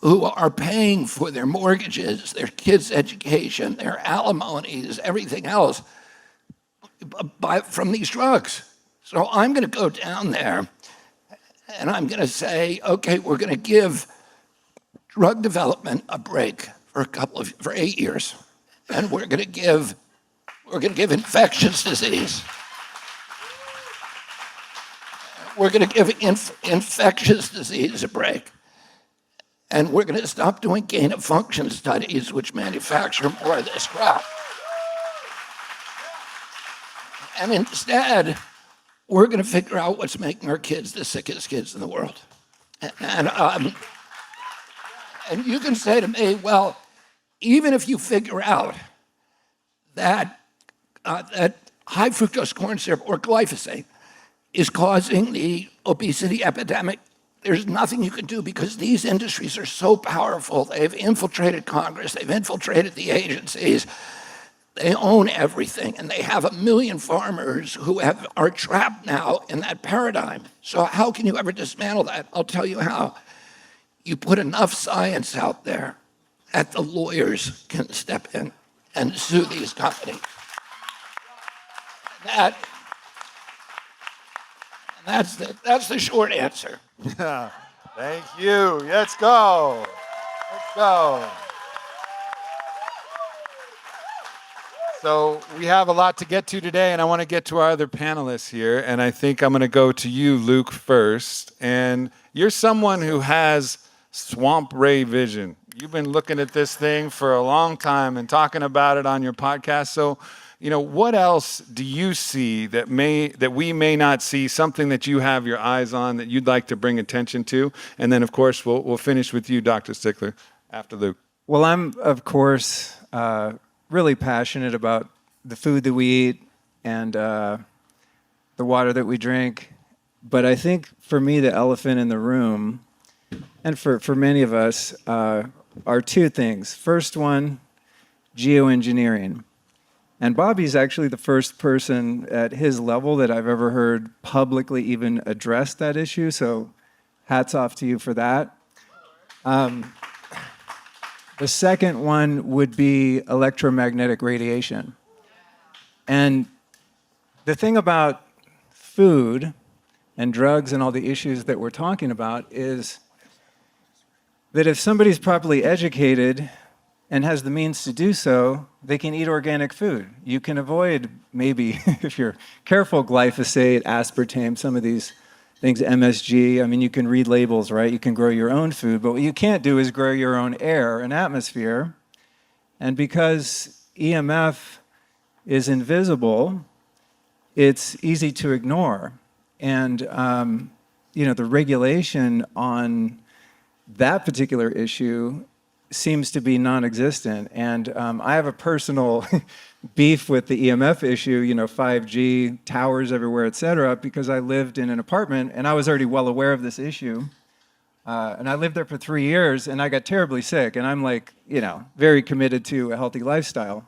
who are paying for their mortgages, their kids' education, their alimonies, everything else from these drugs. So I'm going to go down there and I'm going to say, okay, we're going to give drug development a break for 8 years, and we're going to give infectious disease. We're going to give infectious disease a break. And we're going to stop doing gain-of-function studies which manufacture more of this crap. And instead, we're going to figure out what's making our kids the sickest kids in the world. And you can say to me, well, even if you figure out that high fructose corn syrup or glyphosate is causing the obesity epidemic, there's nothing you can do because these industries are so powerful. They've infiltrated Congress. They've infiltrated the agencies. They own everything, and they have 1 million farmers who are trapped now in that paradigm. So how can you ever dismantle that? I'll tell you how. You put enough science out there that the lawyers can step in and sue these companies. That's the short answer. Thank you. Let's go. Let's go. So we have a lot to get to today, and I want to get to our other panelists here. And I think I'm going to go to you, Luke, first. And you're someone who has swamp ray vision. You've been looking at this thing for a long time and talking about it on your podcast. So, what else do you see that we may not see, something that you have your eyes on that you'd like to bring attention to? And then, of course, we'll finish with you, Dr. Stickler, after Luke. Well, I'm, of course, really passionate about the food that we eat and the water that we drink. But I think for me, the elephant in the room, and for many of us, are two things. First one, geoengineering. And Bobby's actually the first person at his level that I've ever heard publicly even address that issue, so hats off to you for that. The second one would be electromagnetic radiation. And the thing about food and drugs and all the issues that we're talking about is that if somebody's properly educated and has the means to do so, they can eat organic food. You can avoid, maybe, if you're careful, glyphosate, aspartame, some of these things, MSG. I mean, you can read labels, right? You can grow your own food, but what you can't do is grow your own air and atmosphere. And because EMF is invisible, it's easy to ignore. And, the regulation on that particular issue seems to be non-existent. And I have a personal beef with the EMF issue, 5G, towers everywhere, et cetera, because I lived in an apartment and I was already well aware of this issue. And I lived there for 3 years and I got terribly sick. And I'm very committed to a healthy lifestyle.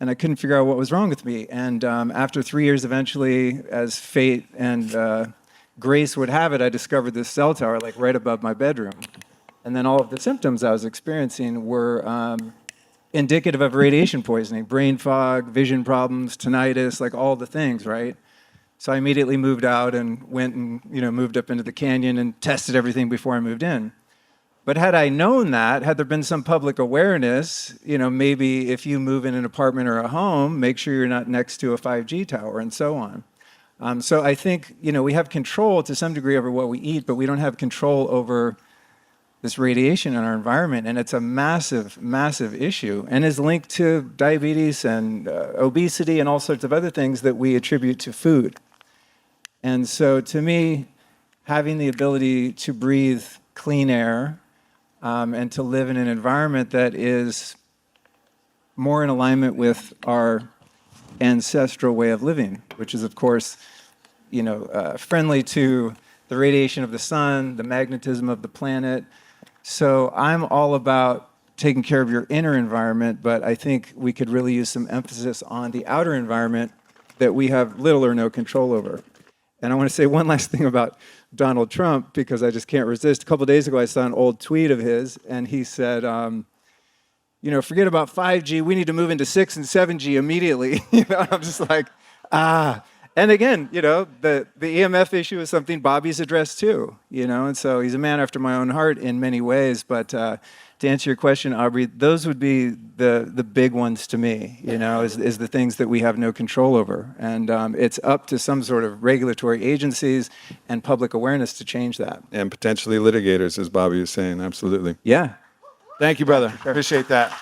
And I couldn't figure out what was wrong with me. And after 3 years, eventually, as fate and grace would have it, I discovered this cell tower right above my bedroom. And then all of the symptoms I was experiencing were indicative of radiation poisoning, brain fog, vision problems, tinnitus, all the things, right? So I immediately moved out and went and moved up into the canyon and tested everything before I moved in. But had I known that, had there been some public awareness, maybe if you move in an apartment or a home, make sure you're not next to a 5G tower and so on. So I think, we have control to some degree over what we eat, but we don't have control over this radiation in our environment, and it's a massive, massive issue, and is linked to diabetes and obesity and all sorts of other things that we attribute to food. And so to me, having the ability to breathe clean air and to live in an environment that is more in alignment with our ancestral way of living, which is, of course, friendly to the radiation of the sun, the magnetism of the planet. So I'm all about taking care of your inner environment, but I think we could really use some emphasis on the outer environment that we have little or no control over. And I want to say one last thing about Donald Trump, because I just can't resist. A couple of days ago, I saw an old tweet of his, and he said, forget about 5G. We need to move into 6 and 7G immediately. I'm just like, ah. And again, the EMF issue is something Bobby's addressed too, and so he's a man after my own heart in many ways. But to answer your question, Aubrey, those would be the big ones to me, is the things that we have no control over. And it's up to some sort of regulatory agencies and public awareness to change that. And potentially litigators, as Bobby is saying, absolutely. Yeah. Thank you, brother. Appreciate that.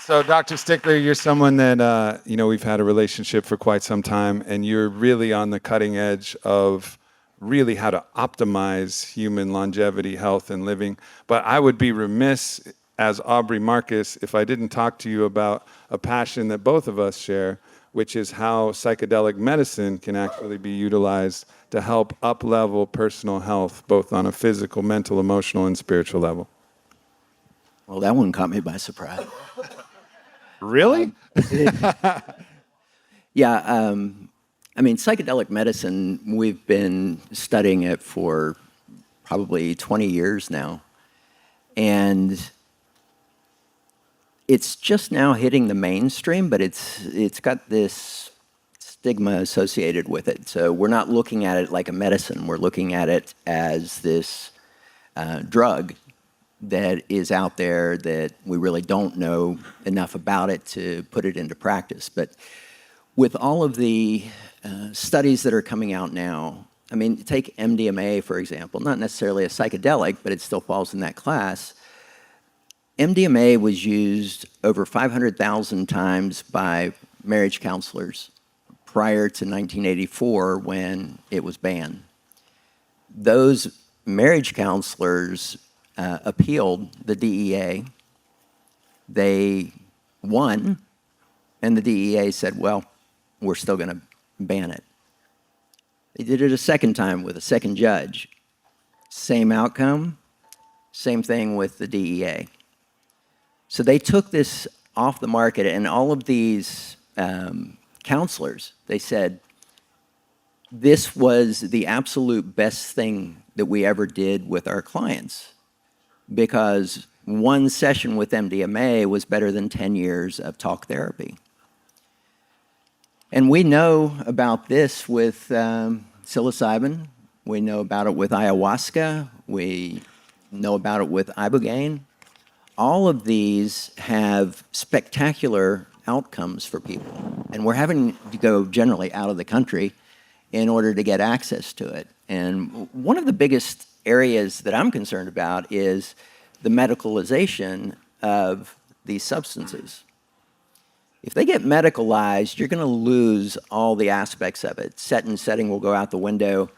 So, Dr. Stickler, you're someone that, we've had a relationship for quite some time, and you're really on the cutting edge of really how to optimize human longevity, health, and living. But I would be remiss as Aubrey Marcus if I didn't talk to you about a passion that both of us share, which is how psychedelic medicine can actually be utilized to help up-level personal health, both on a physical, mental, emotional, and spiritual level. Well, that one caught me by surprise. Really? Yeah, psychedelic medicine, we've been studying it for probably 20 years now. And it's just now hitting the mainstream, but it's got this stigma associated with it. So we're not looking at it like a medicine. We're looking at it as this drug that is out there that we really don't know enough about it to put it into practice. But with all of the studies that are coming out now, take MDMA, for example, not necessarily a psychedelic, but it still falls in that class. MDMA was used over 500,000 times by marriage counselors prior to 1984 when it was banned. Those marriage counselors appealed the DEA. They won, and the DEA said, well, we're still going to ban it. They did it a second time with a second judge. Same outcome, same thing with the DEA. So they took this off the market, and all of these counselors, they said, this was the absolute best thing that we ever did with our clients, because one session with MDMA was better than 10 years of talk therapy. And we know about this with psilocybin. We know about it with ayahuasca. We know about it with ibogaine. All of these have spectacular outcomes for people. And we're having to go generally out of the country in order to get access to it. And one of the biggest areas that I'm concerned about is the medicalization of these substances. If they get medicalized, you're going to lose all the aspects of it. Set and setting will go out the window.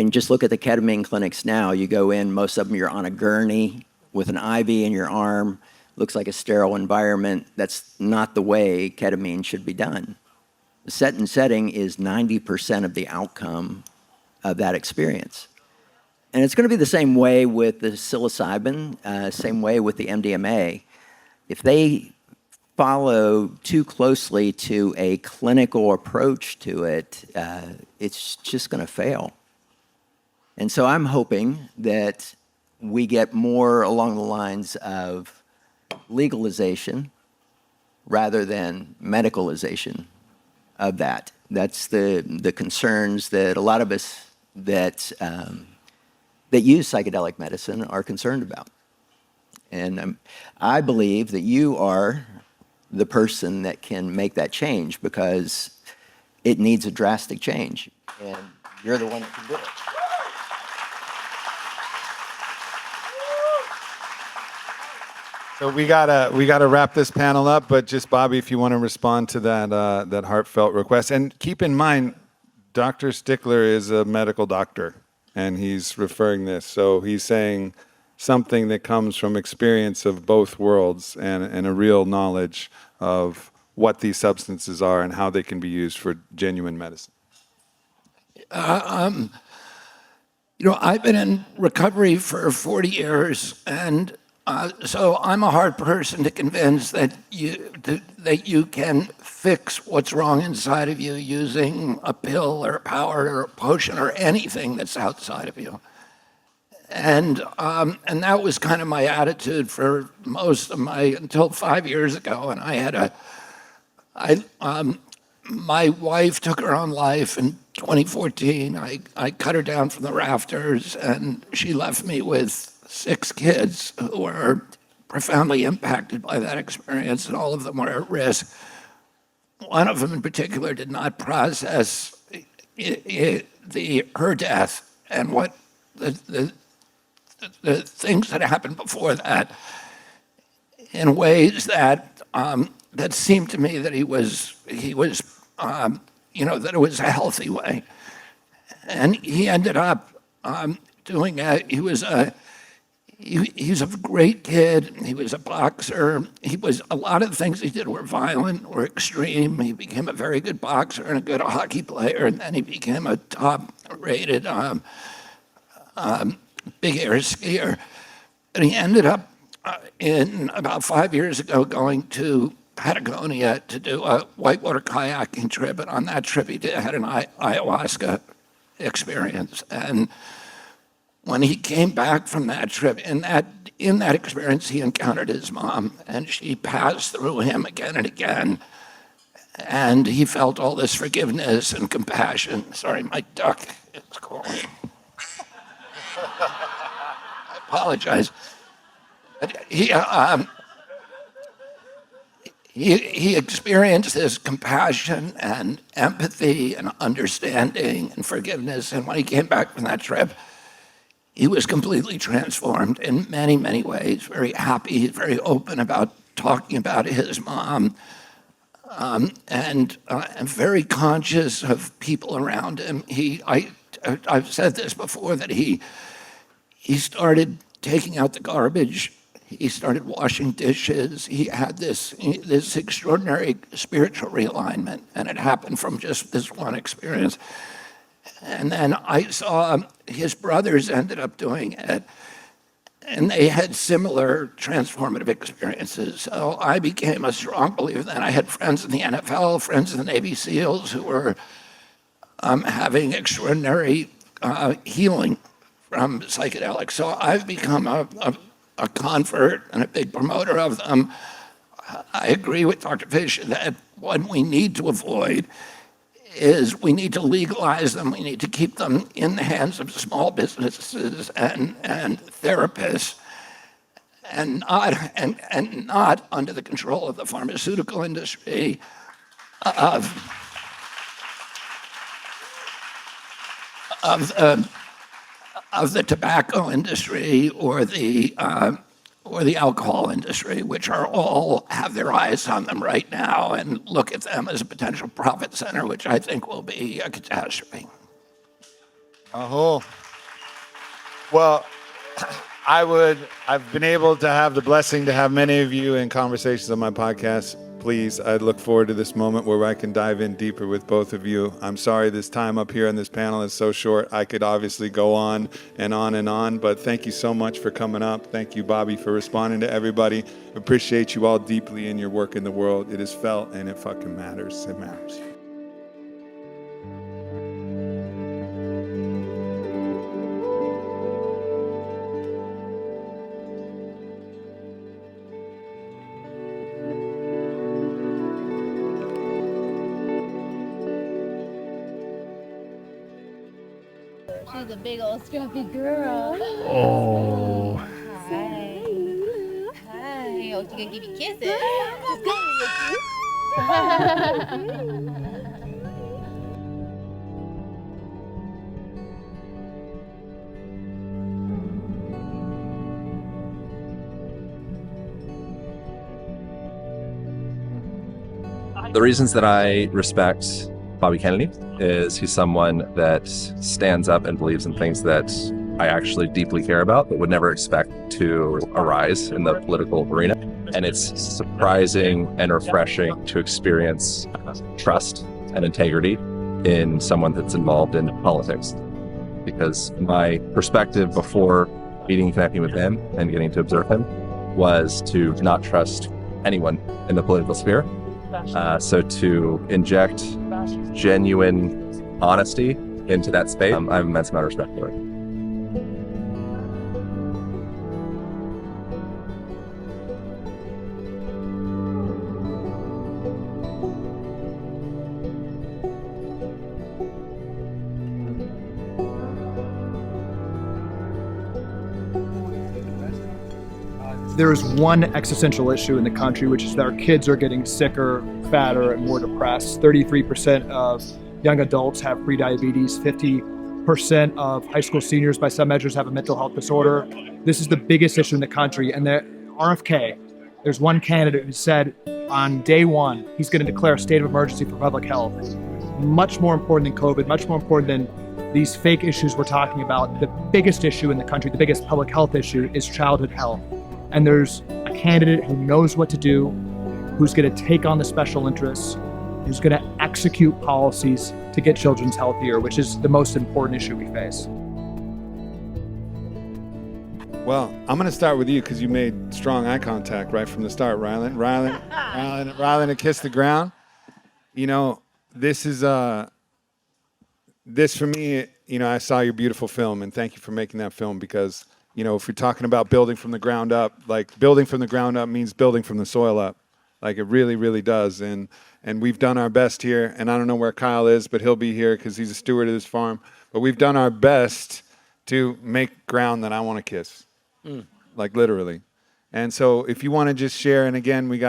Just look at the ketamine clinics now. You go in, most of them you're on a gurney with an IV in your arm. Looks like a sterile environment. That's not the way ketamine should be done. The set and setting is 90% of the outcome of that experience. And it's going to be the same way with the psilocybin, same way with the MDMA. If they follow too closely to a clinical approach to it, it's just going to fail. And so I'm hoping that we get more along the lines of legalization rather than medicalization of that. That's the concerns that a lot of us that use psychedelic medicine are concerned about. And I believe that you are the person that can make that change, because it needs a drastic change. And you're the one that can do it. So we gotta wrap this panel up, but just Bobby, if you want to respond to that heartfelt request, and keep in mind, Dr. Stickler is a medical doctor, and he's referring this, so he's saying something that comes from experience of both worlds and a real knowledge of what these substances are and how they can be used for genuine medicine. I've been in recovery for 40 years, and So I'm a hard person to convince that you can fix what's wrong inside of you using a pill or a powder or a potion or anything that's outside of you. And that was kind of my attitude for most of until 5 years ago. And my wife took her own life in 2014. I cut her down from the rafters, and she left me with 6 kids who were profoundly impacted by that experience, and all of them were at risk. One of them in particular did not process her death and what the things that happened before that in ways that that seemed to me that he was that it was a healthy way. And he ended up doing it. He's a great kid. He was a boxer. A lot of the things he did were violent or extreme. He became a very good boxer and a good hockey player, and then he became a top-rated big air skier. And he ended up in about 5 years ago going to Patagonia to do a whitewater kayaking trip, and on that trip he had an ayahuasca experience. And when he came back from that trip, in that experience, he encountered his mom, and she passed through him again and again. And he felt all this forgiveness and compassion. Sorry, my duck is calling. I apologize. But he experienced this compassion and empathy and understanding and forgiveness. And when he came back from that trip, he was completely transformed in many, many ways. Very happy, very open about talking about his mom, and very conscious of people around him. I've said this before, that he started taking out the garbage. He started washing dishes. He had this extraordinary spiritual realignment, and it happened from just this one experience. And then I saw his brothers ended up doing it, and they had similar transformative experiences. So I became a strong believer. Then I had friends in the NFL, friends in the Navy SEALs who were having extraordinary healing from psychedelics. So I've become a convert and a big promoter of them. I agree with Dr. Fisher that what we need to avoid is we need to legalize them. We need to keep them in the hands of small businesses and therapists, and not under the control of the pharmaceutical industry, of the tobacco industry or the alcohol industry, which are all have their eyes on them right now and look at them as a potential profit center, which I think will be a catastrophe. Well, I've been able to have the blessing to have many of you in conversations on my podcast. Please, I look forward to this moment where I can dive in deeper with both of you. I'm sorry this time up here on this panel is so short. I could obviously go on and on and on, but thank you so much for coming up. Thank you, Bobby, for responding to everybody. Appreciate you all deeply in your work in the world. It is felt, and it fucking matters. It matters. She's a big old scruffy girl. Oh. Hi. Hi. Oh, she gonna give you kisses. The reasons that I respect Bobby Kennedy is he's someone that stands up and believes in things that I actually deeply care about, but would never expect to arise in the political arena. And it's surprising and refreshing to experience trust and integrity in someone that's involved in politics. Because my perspective before meeting and connecting with him and getting to observe him was to not trust anyone in the political sphere. So to inject genuine honesty into that space, I have immense amount of respect for it. There is one existential issue in the country, which is that our kids are getting sicker, fatter, and more depressed. 33% of young adults have prediabetes. 50% of high school seniors, by some measures, have a mental health disorder. This is the biggest issue in the country. And the RFK, there's one candidate who said on day one, he's going to declare a state of emergency for public health. Much more important than COVID, much more important than these fake issues we're talking about. The biggest issue in the country, the biggest public health issue, is childhood health. And there's a candidate who knows what to do, who's going to take on the special interests, who's going to execute policies to get children's healthier, which is the most important issue we face. Well, I'm going to start with you because you made strong eye contact right from the start, Ryland. Ryland, a kiss the ground. You know, this is this for me. You know, I saw your beautiful film, and thank you for making that film because. You know, if you're talking about building from the ground up, like building from the ground up means building from the soil up. Like it really, really does. And we've done our best here. And I don't know where Kyle is, but he'll be here because he's a steward of this farm. But we've done our best to make ground that I want to kiss. Like literally. And so if you want to just share, and again, we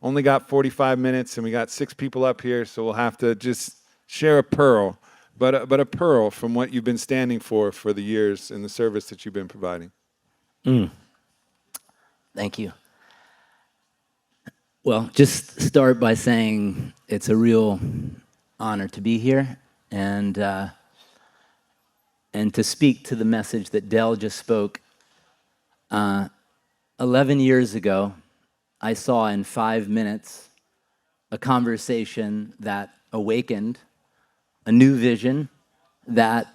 only got 45 minutes and we got 6 people up here. So we'll have to just share a pearl. But a pearl from what you've been standing for the years and the service that you've been providing. Thank you. Well, just start by saying it's a real honor to be here and to speak to the message that Dell just spoke. 11 years ago, I saw in 5 minutes a conversation that awakened a new vision that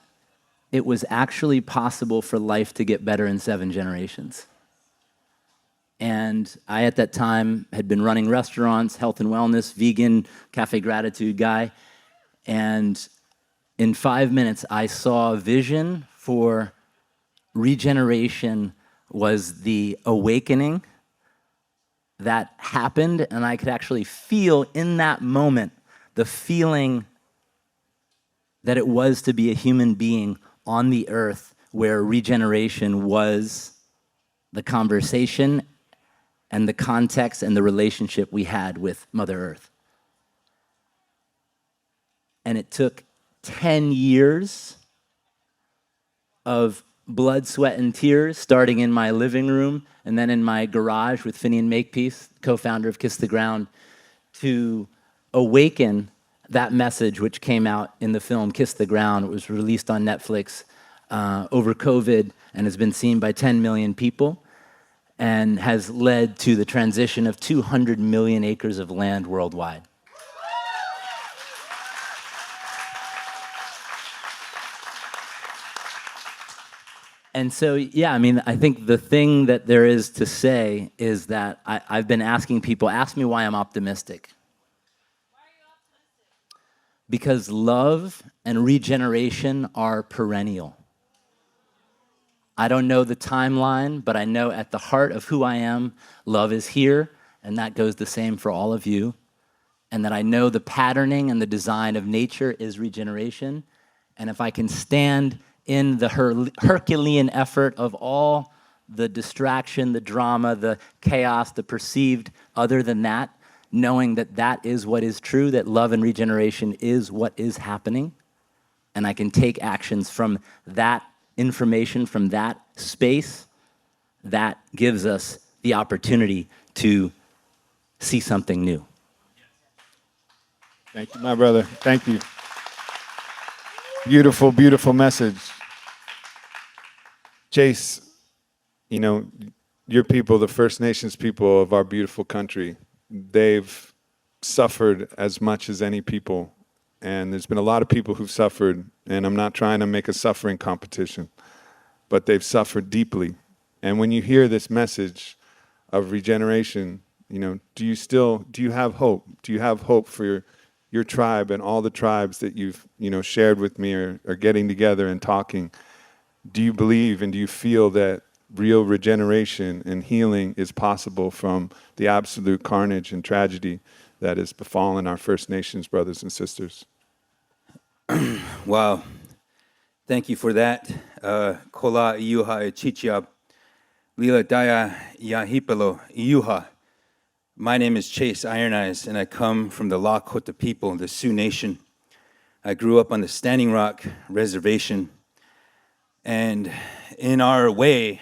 it was actually possible for life to get better in 7 generations. And I, at that time, had been running restaurants, health and wellness, vegan, cafe gratitude guy. And in 5 minutes, I saw a vision for regeneration was the awakening that happened. And I could actually feel in that moment the feeling that it was to be a human being on the earth where regeneration was the conversation and the context and the relationship we had with Mother Earth. And it took 10 years of blood, sweat, and tears, starting in my living room and then in my garage with Finian Makepeace, co-founder of Kiss the Ground, to awaken that message which came out in the film Kiss the Ground. It was released on Netflix over COVID and has been seen by 10 million people and has led to the transition of 200 million acres of land worldwide. And so, yeah, I mean, I think the thing that there is to say is that I've been asking people, ask me why I'm optimistic. Because love and regeneration are perennial. I don't know the timeline, but I know at the heart of who I am, love is here, and that goes the same for all of you. And that I know the patterning and the design of nature is regeneration. And if I can stand in the Herculean effort of all the distraction, the drama, the chaos, the perceived other than that, knowing that that is what is true, that love and regeneration is what is happening, and I can take actions from that information, from that space, that gives us the opportunity to see something new. Thank you, my brother. Thank you. Beautiful, beautiful message. Chase, you know, your people, the First Nations people of our beautiful country, they've suffered as much as any people. And there's been a lot of people who've suffered, and I'm not trying to make a suffering competition, but they've suffered deeply. And when you hear this message of regeneration, do you have hope? Do you have hope for your tribe and all the tribes that you've, shared with me or are getting together and talking? Do you believe and do you feel that real regeneration and healing is possible from the absolute carnage and tragedy that has befallen our First Nations brothers and sisters? Wow. Thank you for that. Kola iuha e chichiab. Lila daya yahipelo iuha. My name is Chase Iron Eyes, and I come from the Lakota people, the Sioux Nation. I grew up on the Standing Rock Reservation. And in our way,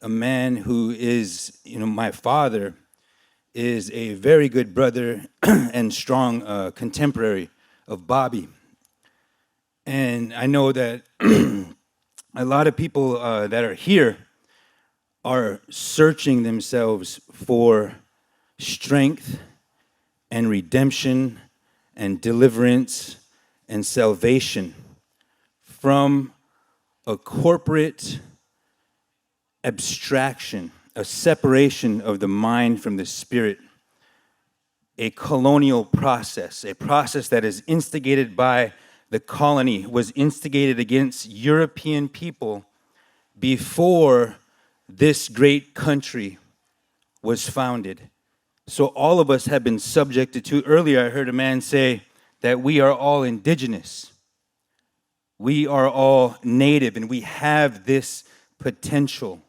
a man who is, my father, is a very good brother and strong contemporary of Bobby. And I know that a lot of people that are here are searching themselves for strength and redemption and deliverance and salvation from a corporate abstraction, a separation of the mind from the spirit, a colonial process, a process that is instigated by the colony, was instigated against European people before this great country was founded. So all of us have been subjected to. Earlier I heard a man say that we are all indigenous. We are all native, and we have this potential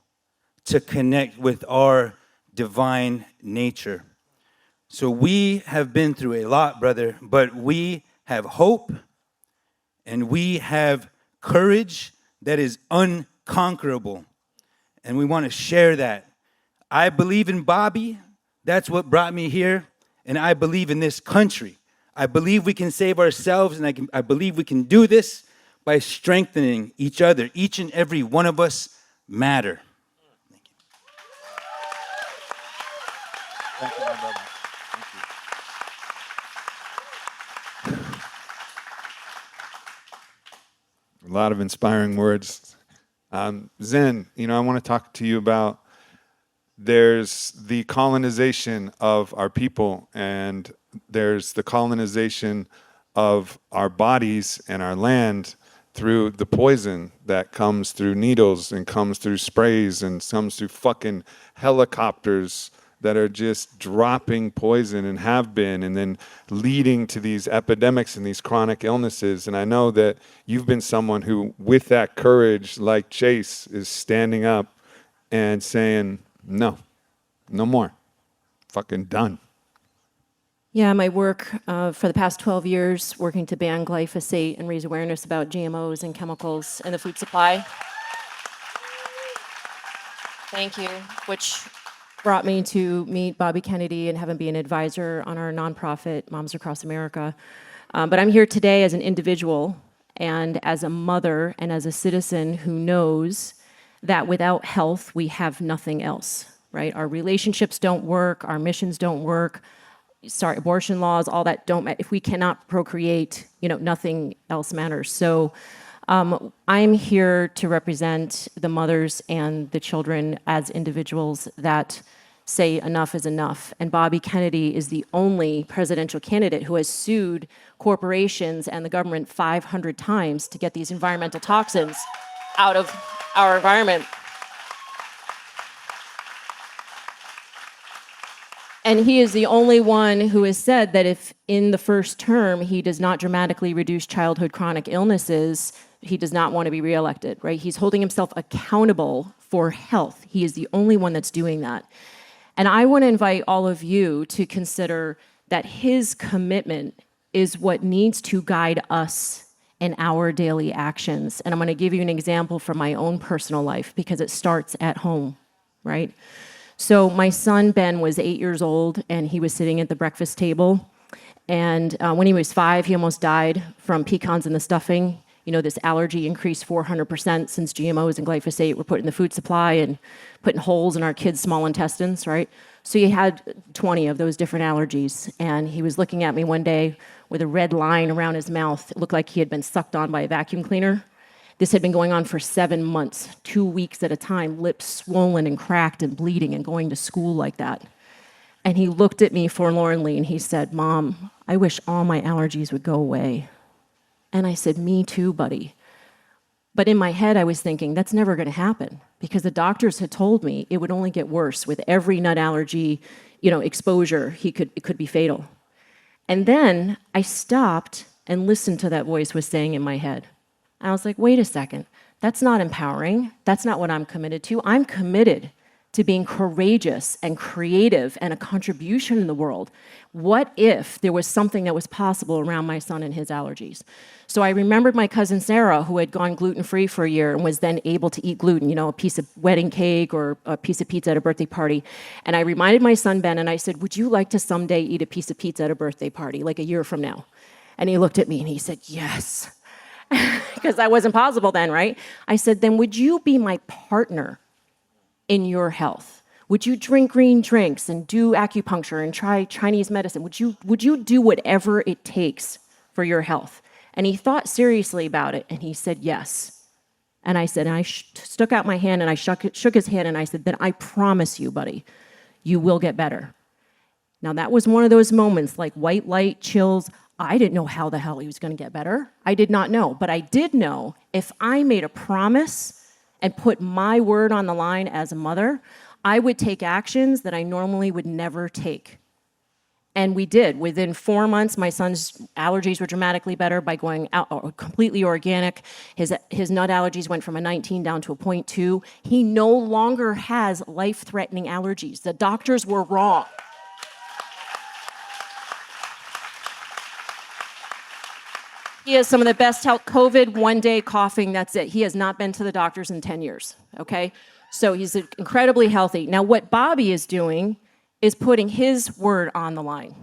to connect with our divine nature. So we have been through a lot, brother, but we have hope and we have courage that is unconquerable. And we want to share that. I believe in Bobby. That's what brought me here. And I believe in this country. I believe we can save ourselves, and I believe we can do this by strengthening each other. Each and every one of us matter. Thank you. Thank you, my brother. A lot of inspiring words. Zen, I want to talk to you about, there's the colonization of our people, and there's the colonization of our bodies and our land through the poison that comes through needles and comes through sprays and comes through fucking helicopters that are just dropping poison and have been, and then leading to these epidemics and these chronic illnesses. And I know that you've been someone who, with that courage, like Chase, is standing up and saying, no more, fucking done. Yeah, my work for the past 12 years, working to ban glyphosate and raise awareness about GMOs and chemicals in the food supply. Thank you, which brought me to meet Bobby Kennedy and have him be an advisor on our nonprofit, Moms Across America. But I'm here today as an individual and as a mother and as a citizen who knows that without health, we have nothing else, right? Our relationships don't work, our missions don't work, abortion laws, all that don't matter. If we cannot procreate, nothing else matters. So I'm here to represent the mothers and the children as individuals that say enough is enough. And Bobby Kennedy is the only presidential candidate who has sued corporations and the government 500 times to get these environmental toxins out of our environment. And he is the only one who has said that if in the first term he does not dramatically reduce childhood chronic illnesses, he does not want to be reelected, right? He's holding himself accountable for health. He is the only one that's doing that. And I want to invite all of you to consider that his commitment is what needs to guide us in our daily actions. And I'm going to give you an example from my own personal life because it starts at home, right? So my son, Ben, was 8 years old, and he was sitting at the breakfast table. And when he was 5, he almost died from pecans in the stuffing. This allergy increased 400% since GMOs and glyphosate were put in the food supply and putting holes in our kids' small intestines, right? So he had 20 of those different allergies. And he was looking at me one day with a red line around his mouth. It looked like he had been sucked on by a vacuum cleaner. This had been going on for 7 months, 2 weeks at a time, lips swollen and cracked and bleeding and going to school like that. And he looked at me forlornly and he said, "Mom, I wish all my allergies would go away." And I said, "Me too, buddy." But in my head, I was thinking, that's never going to happen because the doctors had told me it would only get worse with every nut allergy, exposure. It could be fatal. And then I stopped and listened to that voice was saying in my head. I was like, wait a second, that's not empowering. That's not what I'm committed to. I'm committed to being courageous and creative and a contribution in the world. What if there was something that was possible around my son and his allergies? So I remembered my cousin Sarah, who had gone gluten-free for a year and was then able to eat gluten, a piece of wedding cake or a piece of pizza at a birthday party. And I reminded my son Ben, and I said, would you like to someday eat a piece of pizza at a birthday party, like a year from now? And he looked at me and he said, yes. Because that wasn't possible then, right? I said, then would you be my partner in your health? Would you drink green drinks and do acupuncture and try Chinese medicine? Would you do whatever it takes for your health? And he thought seriously about it, and he said yes. And I said, and I stuck out my hand, and I shook his hand, and I said, then I promise you, buddy, you will get better. Now, that was one of those moments, like white light, chills. I didn't know how the hell he was going to get better. I did not know. But I did know if I made a promise and put my word on the line as a mother, I would take actions that I normally would never take. And we did. Within 4 months, my son's allergies were dramatically better by going out completely organic. His nut allergies went from a 19 down to a 0.2. He no longer has life-threatening allergies. The doctors were wrong. He has some of the best health. COVID, 1 day coughing, that's it. He has not been to the doctors in 10 years, okay? So he's incredibly healthy. Now, what Bobby is doing is putting his word on the line,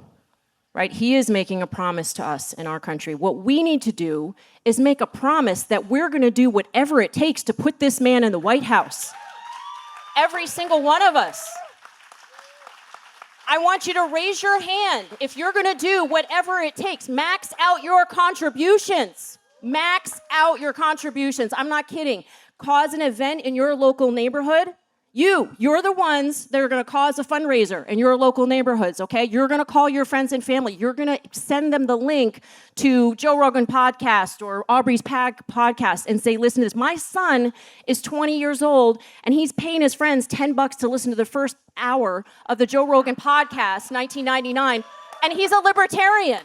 right? He is making a promise to us in our country. What we need to do is make a promise that we're going to do whatever it takes to put this man in the White House. Every single one of us. I want you to raise your hand if you're going to do whatever it takes. Max out your contributions. Max out your contributions. I'm not kidding. Cause an event in your local neighborhood. You're the ones that are going to cause a fundraiser in your local neighborhoods, okay? You're going to call your friends and family. You're going to send them the link to Joe Rogan podcast or Aubrey's podcast and say, listen to this. My son is 20 years old, and he's paying his friends $10 to listen to the first hour of the Joe Rogan podcast, 1999, and he's a libertarian,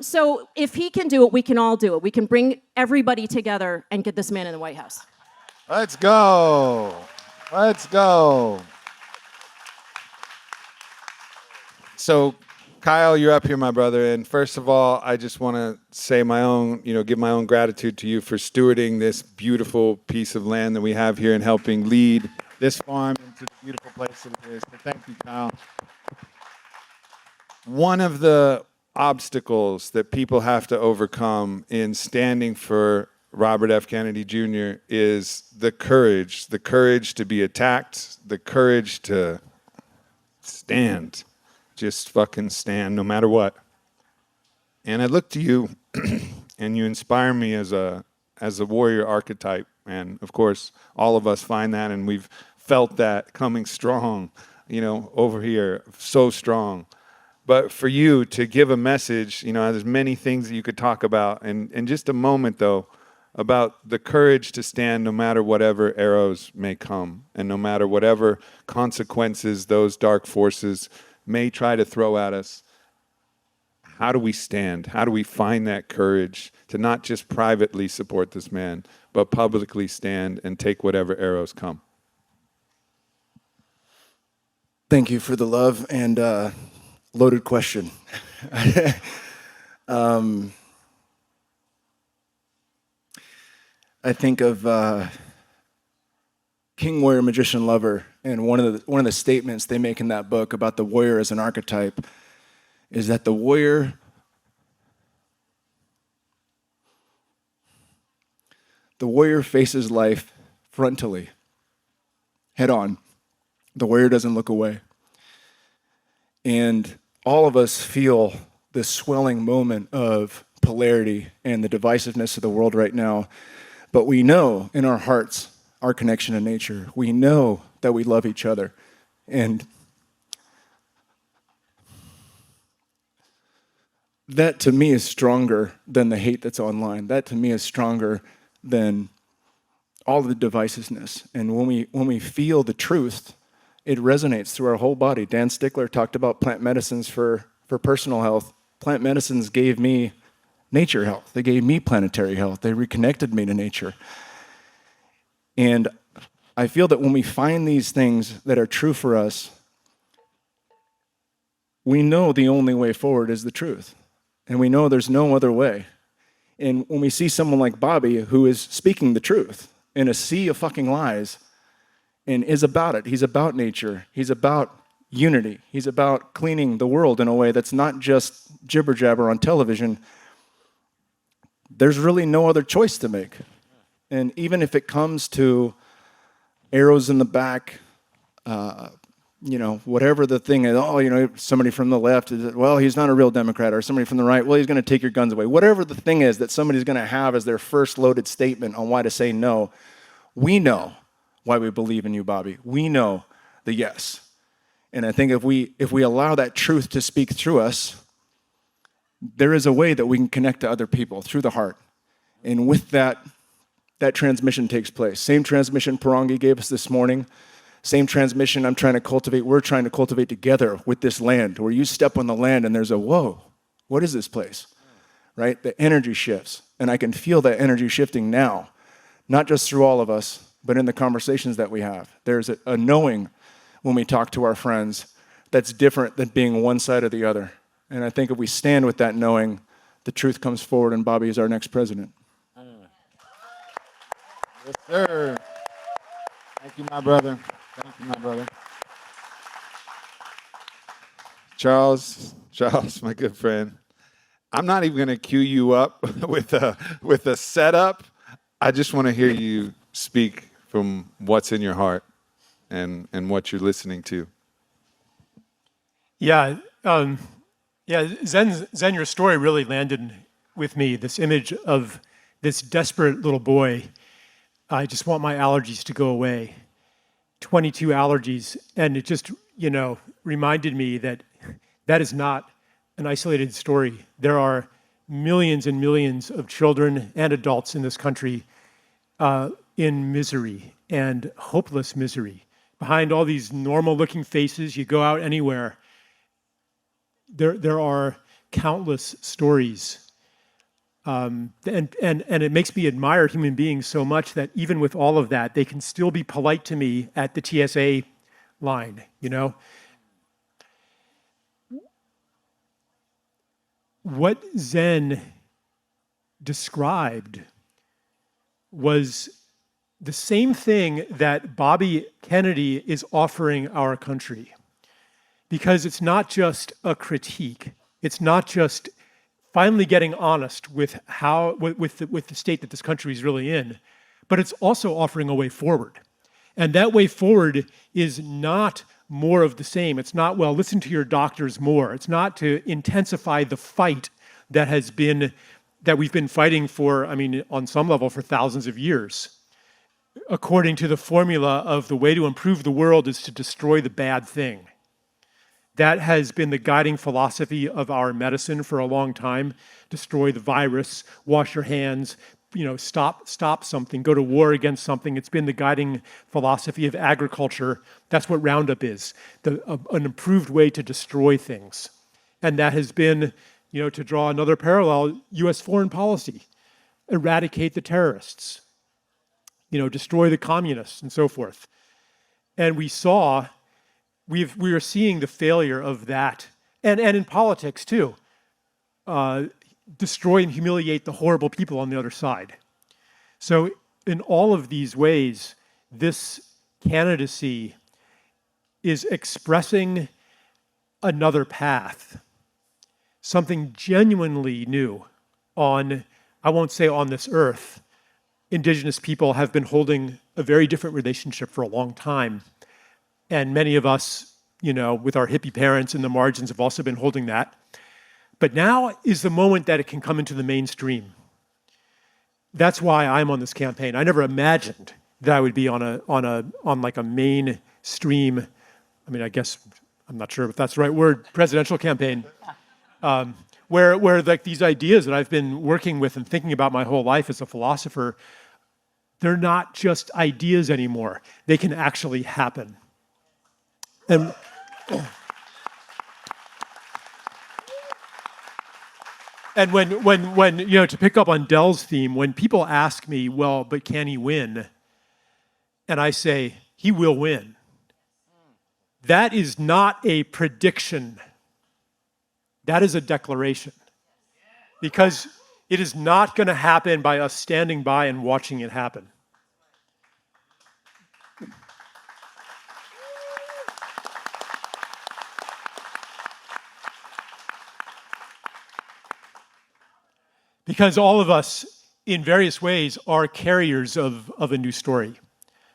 So if he can do it, we can all do it. We can bring everybody together and get this man in the White House. Let's go. Let's go. So, Kyle, you're up here, my brother. And first of all, I just want to say my own, give my own gratitude to you for stewarding this beautiful piece of land that we have here and helping lead this farm into the beautiful place that it is. So thank you, Kyle. One of the obstacles that people have to overcome in standing for Robert F. Kennedy Jr. is the courage to be attacked, the courage to stand, just fucking stand no matter what. And I look to you and you inspire me as a warrior archetype. And of course, all of us find that, and we've felt that coming strong, over here, so strong. But for you to give a message, there's many things that you could talk about. And in just a moment, though, about the courage to stand no matter whatever arrows may come and no matter whatever consequences those dark forces may try to throw at us. How do we stand? How do we find that courage to not just privately support this man, but publicly stand and take whatever arrows come? Thank you for the love and loaded question. I think of King, Warrior, Magician, Lover, and one of the statements they make in that book about the warrior as an archetype is that the warrior faces life frontally, head on. The warrior doesn't look away. And all of us feel this swelling moment of polarity and the divisiveness of the world right now. But we know in our hearts our connection to nature. We know that we love each other. And that to me is stronger than the hate that's online. That to me is stronger than all the divisiveness. And when we feel the truth, it resonates through our whole body. Dan Stickler talked about plant medicines for personal health. Plant medicines gave me nature health. They gave me planetary health. They reconnected me to nature. And I feel that when we find these things that are true for us, we know the only way forward is the truth. And we know there's no other way. And when we see someone like Bobby, who is speaking the truth in a sea of fucking lies, and is about it, he's about nature, he's about unity, he's about cleaning the world in a way that's not just jibber jabber on television, there's really no other choice to make. And even if it comes to arrows in the back, whatever the thing is, somebody from the left, well, he's not a real Democrat, or somebody from the right, well, he's going to take your guns away. Whatever the thing is that somebody's going to have as their first loaded statement on why to say no, we know why we believe in you, Bobby. We know the yes. And I think if we allow that truth to speak through us, there is a way that we can connect to other people through the heart. And with that transmission takes place. Same transmission Parangi gave us this morning. Same transmission we're trying to cultivate together with this land, where you step on the land and there's a, whoa, what is this place? Right? The energy shifts. And I can feel that energy shifting now, not just through all of us, but in the conversations that we have. There's a knowing when we talk to our friends that's different than being one side or the other. And I think if we stand with that knowing, the truth comes forward, and Bobby is our next president. Yes, sir. Thank you, my brother. Thank you, my brother. Charles, my good friend, I'm not even going to cue you up with a setup. I just want to hear you speak from what's in your heart and what you're listening to. Yeah, Zen, your story really landed with me. This image of this desperate little boy. I just want my allergies to go away. 22 allergies, and it just, reminded me that is not an isolated story. There are millions and millions of children and adults in this country in misery and hopeless misery. Behind all these normal-looking faces, you go out anywhere, there are countless stories. And it makes me admire human beings so much that even with all of that, they can still be polite to me at the TSA line, What Zen described was the same thing that Bobby Kennedy is offering our country. Because it's not just a critique. It's not just finally getting honest with the state that this country is really in, but it's also offering a way forward. And that way forward is not more of the same. It's not, well, listen to your doctors more. It's not to intensify the fight that we've been fighting for, on some level, for thousands of years. According to the formula of the way to improve the world is to destroy the bad thing. That has been the guiding philosophy of our medicine for a long time. Destroy the virus, wash your hands, stop something, go to war against something. It's been the guiding philosophy of agriculture. That's what Roundup is, an improved way to destroy things. And that has been, to draw another parallel, U.S. foreign policy. Eradicate the terrorists, destroy the communists and so forth. And we are seeing the failure of that, and in politics too, destroy and humiliate the horrible people on the other side. So in all of these ways, this candidacy is expressing another path, something genuinely new on, I won't say on this earth. Indigenous people have been holding a very different relationship for a long time. And many of us, with our hippie parents in the margins have also been holding that. But now is the moment that it can come into the mainstream. that's why I'm on this campaign. I never imagined that I would be on like a mainstream, I mean, I guess, I'm not sure if that's the right word, presidential campaign, where like these ideas that I've been working with and thinking about my whole life as a philosopher, they're not just ideas anymore. They can actually happen. And when to pick up on Dell's theme, when people ask me, well, but can he win? And I say, he will win. That is not a prediction. That is a declaration. Because it is not going to happen by us standing by and watching it happen. Because all of us, in various ways, are carriers of a new story,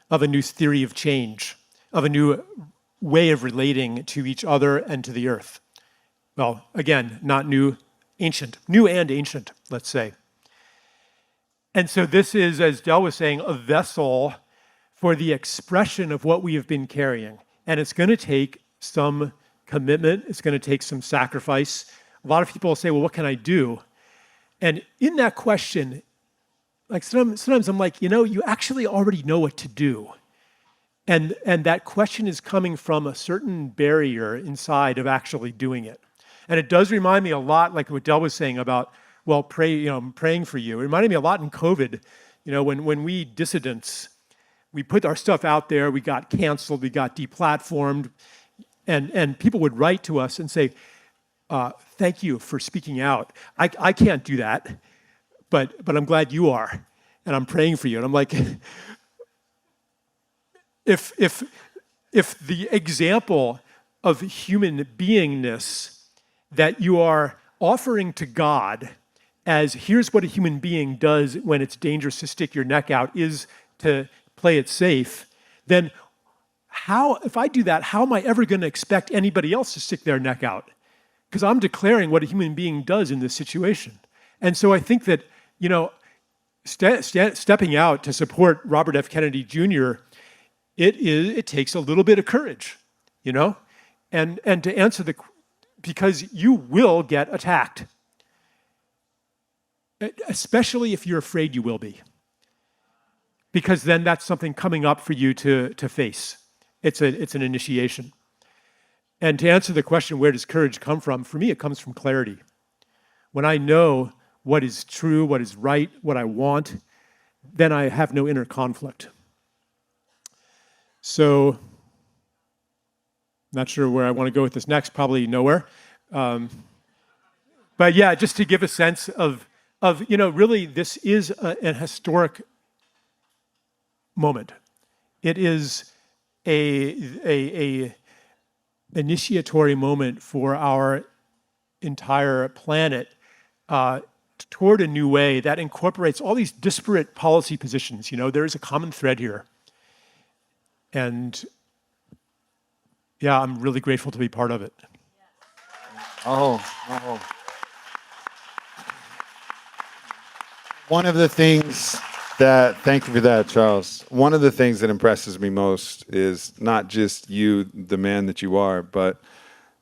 of a new theory of change, of a new way of relating to each other and to the earth. Well, again, not new, ancient. New and ancient, let's say. And so this is, as Del was saying, a vessel for the expression of what we have been carrying. And it's going to take some commitment. It's going to take some sacrifice. A lot of people say, well, what can I do? And in that question, like sometimes I'm like, you actually already know what to do. And that question is coming from a certain barrier inside of actually doing it. And it does remind me a lot, like what Del was saying about, well, praying for you. It reminded me a lot in COVID, when we dissidents, we put our stuff out there, we got canceled, we got deplatformed, and people would write to us and say, thank you for speaking out. I can't do that, but I'm glad you are, and I'm praying for you. And I'm like, if the example of human beingness that you are offering to God as here's what a human being does when it's dangerous to stick your neck out is to play it safe, then if I do that, how am I ever going to expect anybody else to stick their neck out? Because I'm declaring what a human being does in this situation. And so I think that, stepping out to support Robert F. Kennedy Jr., it takes a little bit of courage, and to answer because you will get attacked, especially if you're afraid you will be, because then that's something coming up for you to face. It's an initiation. And to answer the question, where does courage come from? For me, it comes from clarity. When I know what is true, what is right, what I want, then I have no inner conflict. So, not sure where I want to go with this next, probably nowhere. But yeah, just to give a sense of really this is an historic moment. It is a initiatory moment for our entire planet toward a new way that incorporates all these disparate policy positions. There is a common thread here. And yeah, I'm really grateful to be part of it. Oh. One of the things thank you for that, Charles. One of the things that impresses me most is not just you, the man that you are, but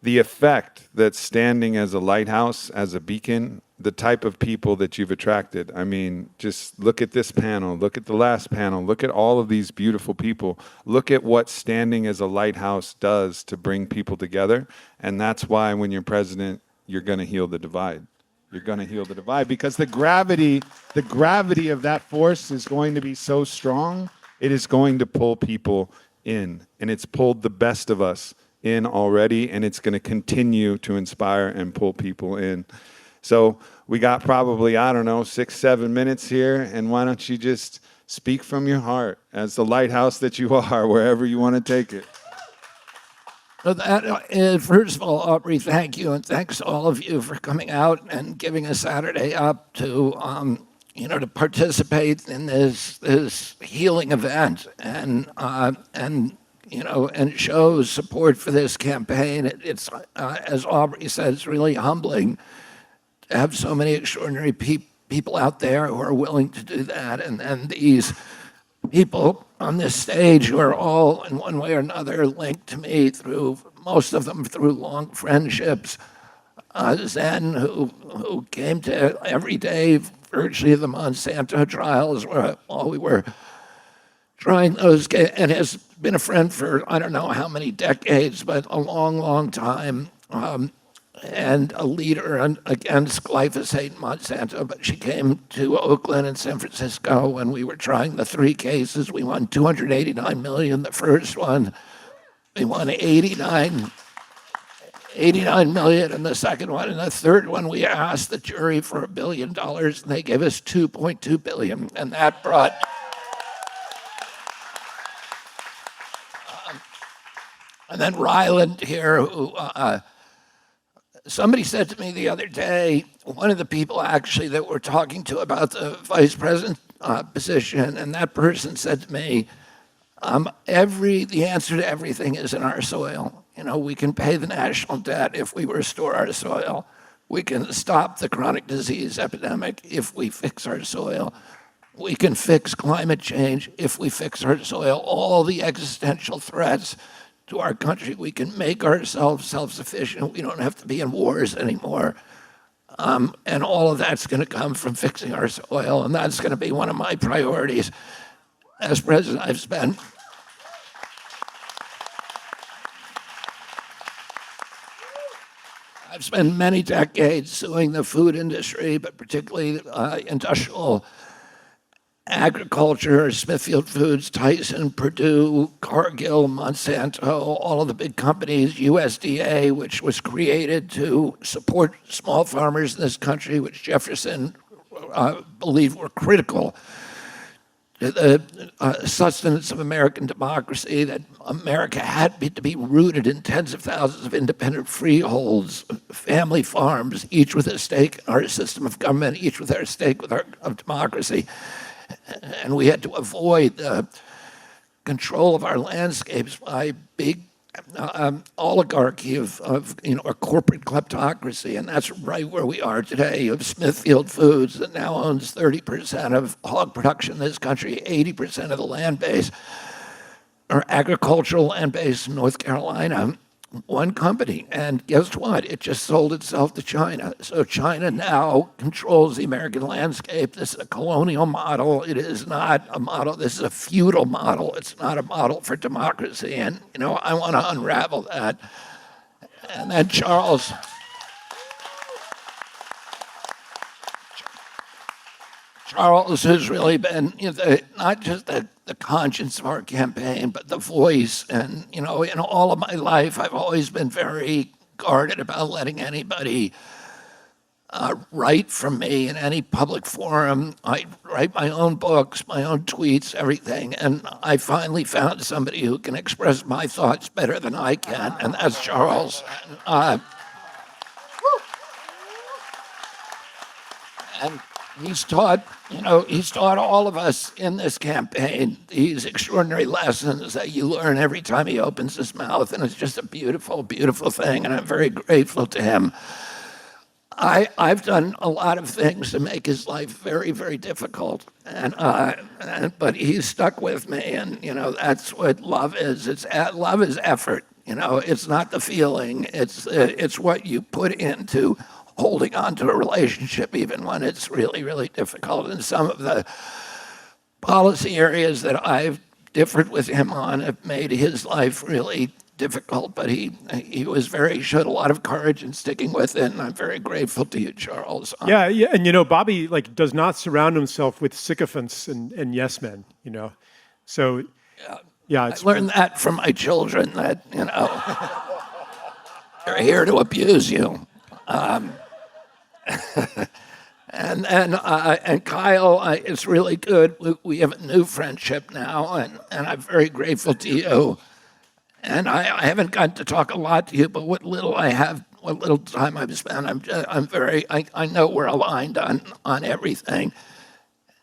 the effect that standing as a lighthouse, as a beacon, the type of people that you've attracted. I mean, just look at this panel, look at the last panel, look at all of these beautiful people. Look at what standing as a lighthouse does to bring people together. And that's why when you're president, you're going to heal the divide. You're going to heal the divide because the gravity of that force is going to be so strong, it is going to pull people in. And it's pulled the best of us in already, and it's going to continue to inspire and pull people in. So we got probably, 6-7 minutes here, and why don't you just speak from your heart as the lighthouse that you are, wherever you want to take it. First of all, Aubrey, thank you, and thanks to all of you for coming out and giving a Saturday up to participate in this healing event and show support for this campaign. It's as Aubrey said, it's really humbling to have so many extraordinary people out there who are willing to do that, and then these people on this stage who are all in one way or another linked to me through, most of them through long friendships. Zen, who came to every day, virtually the Monsanto trials, while we were trying those, and has been a friend for I don't know how many decades, but a long, long time, and a leader against glyphosate and Monsanto. But she came to Oakland and San Francisco when we were trying the 3 cases. We won $289 million. The first one, we won 89 million in the second one. And the third one, we asked the jury for $1 billion, and they gave us $2.2 billion. And that brought... and then Ryland here, who... somebody said to me the other day, one of the people actually that we're talking to about the vice president position, and that person said to me, the answer to everything is in our soil. You know, we can pay the national debt if we restore our soil. We can stop the chronic disease epidemic if we fix our soil. We can fix climate change if we fix our soil. All the existential threats to our country, we can make ourselves self-sufficient. We don't have to be in wars anymore. And all of that's going to come from fixing our soil, and that's going to be one of my priorities. As president, I've spent many decades suing the food industry, but particularly industrial agriculture, Smithfield Foods, Tyson, Purdue, Cargill, Monsanto, all of the big companies, USDA, which was created to support small farmers in this country, which Jefferson believed were critical to the sustenance of American democracy, that America had to be rooted in tens of thousands of independent freeholds, family farms, each with a stake in our system of government, each with their stake of democracy. And we had to avoid the control of our landscapes by big oligarchy of a corporate kleptocracy, and that's right where we are today. You have Smithfield Foods that now owns 30% of hog production in this country, 80% of the land base, or agricultural land base in North Carolina. One company, and guess what? It just sold itself to China. So China now controls the American landscape. This is a colonial model. It is not a model. This is a feudal model. It's not a model for democracy. And, I want to unravel that. And then Charles has really been not just the conscience of our campaign, but the voice. And, in all of my life, I've always been very guarded about letting anybody write from me in any public forum. I write my own books, my own tweets, everything. And I finally found somebody who can express my thoughts better than I can, and that's Charles. And he's taught all of us in this campaign these extraordinary lessons that you learn every time he opens his mouth, and it's just a beautiful, beautiful thing, and I'm very grateful to him. I've done a lot of things to make his life very, very difficult, but he's stuck with me, and that's what love is. Love is effort. It's not the feeling. It's what you put into holding on to a relationship even when it's really, really difficult. And some of the policy areas that I've differed with him on have made his life really difficult, but he showed a lot of courage in sticking with it, and I'm very grateful to you, Charles. Yeah, and Bobby does not surround himself with sycophants and yes men, So yeah, I learned that from my children, that they're here to abuse you. And Kyle, it's really good. We have a new friendship now, and I'm very grateful to you. And I haven't gotten to talk a lot to you, but what little I have, what little time I've spent, I know we're aligned on everything.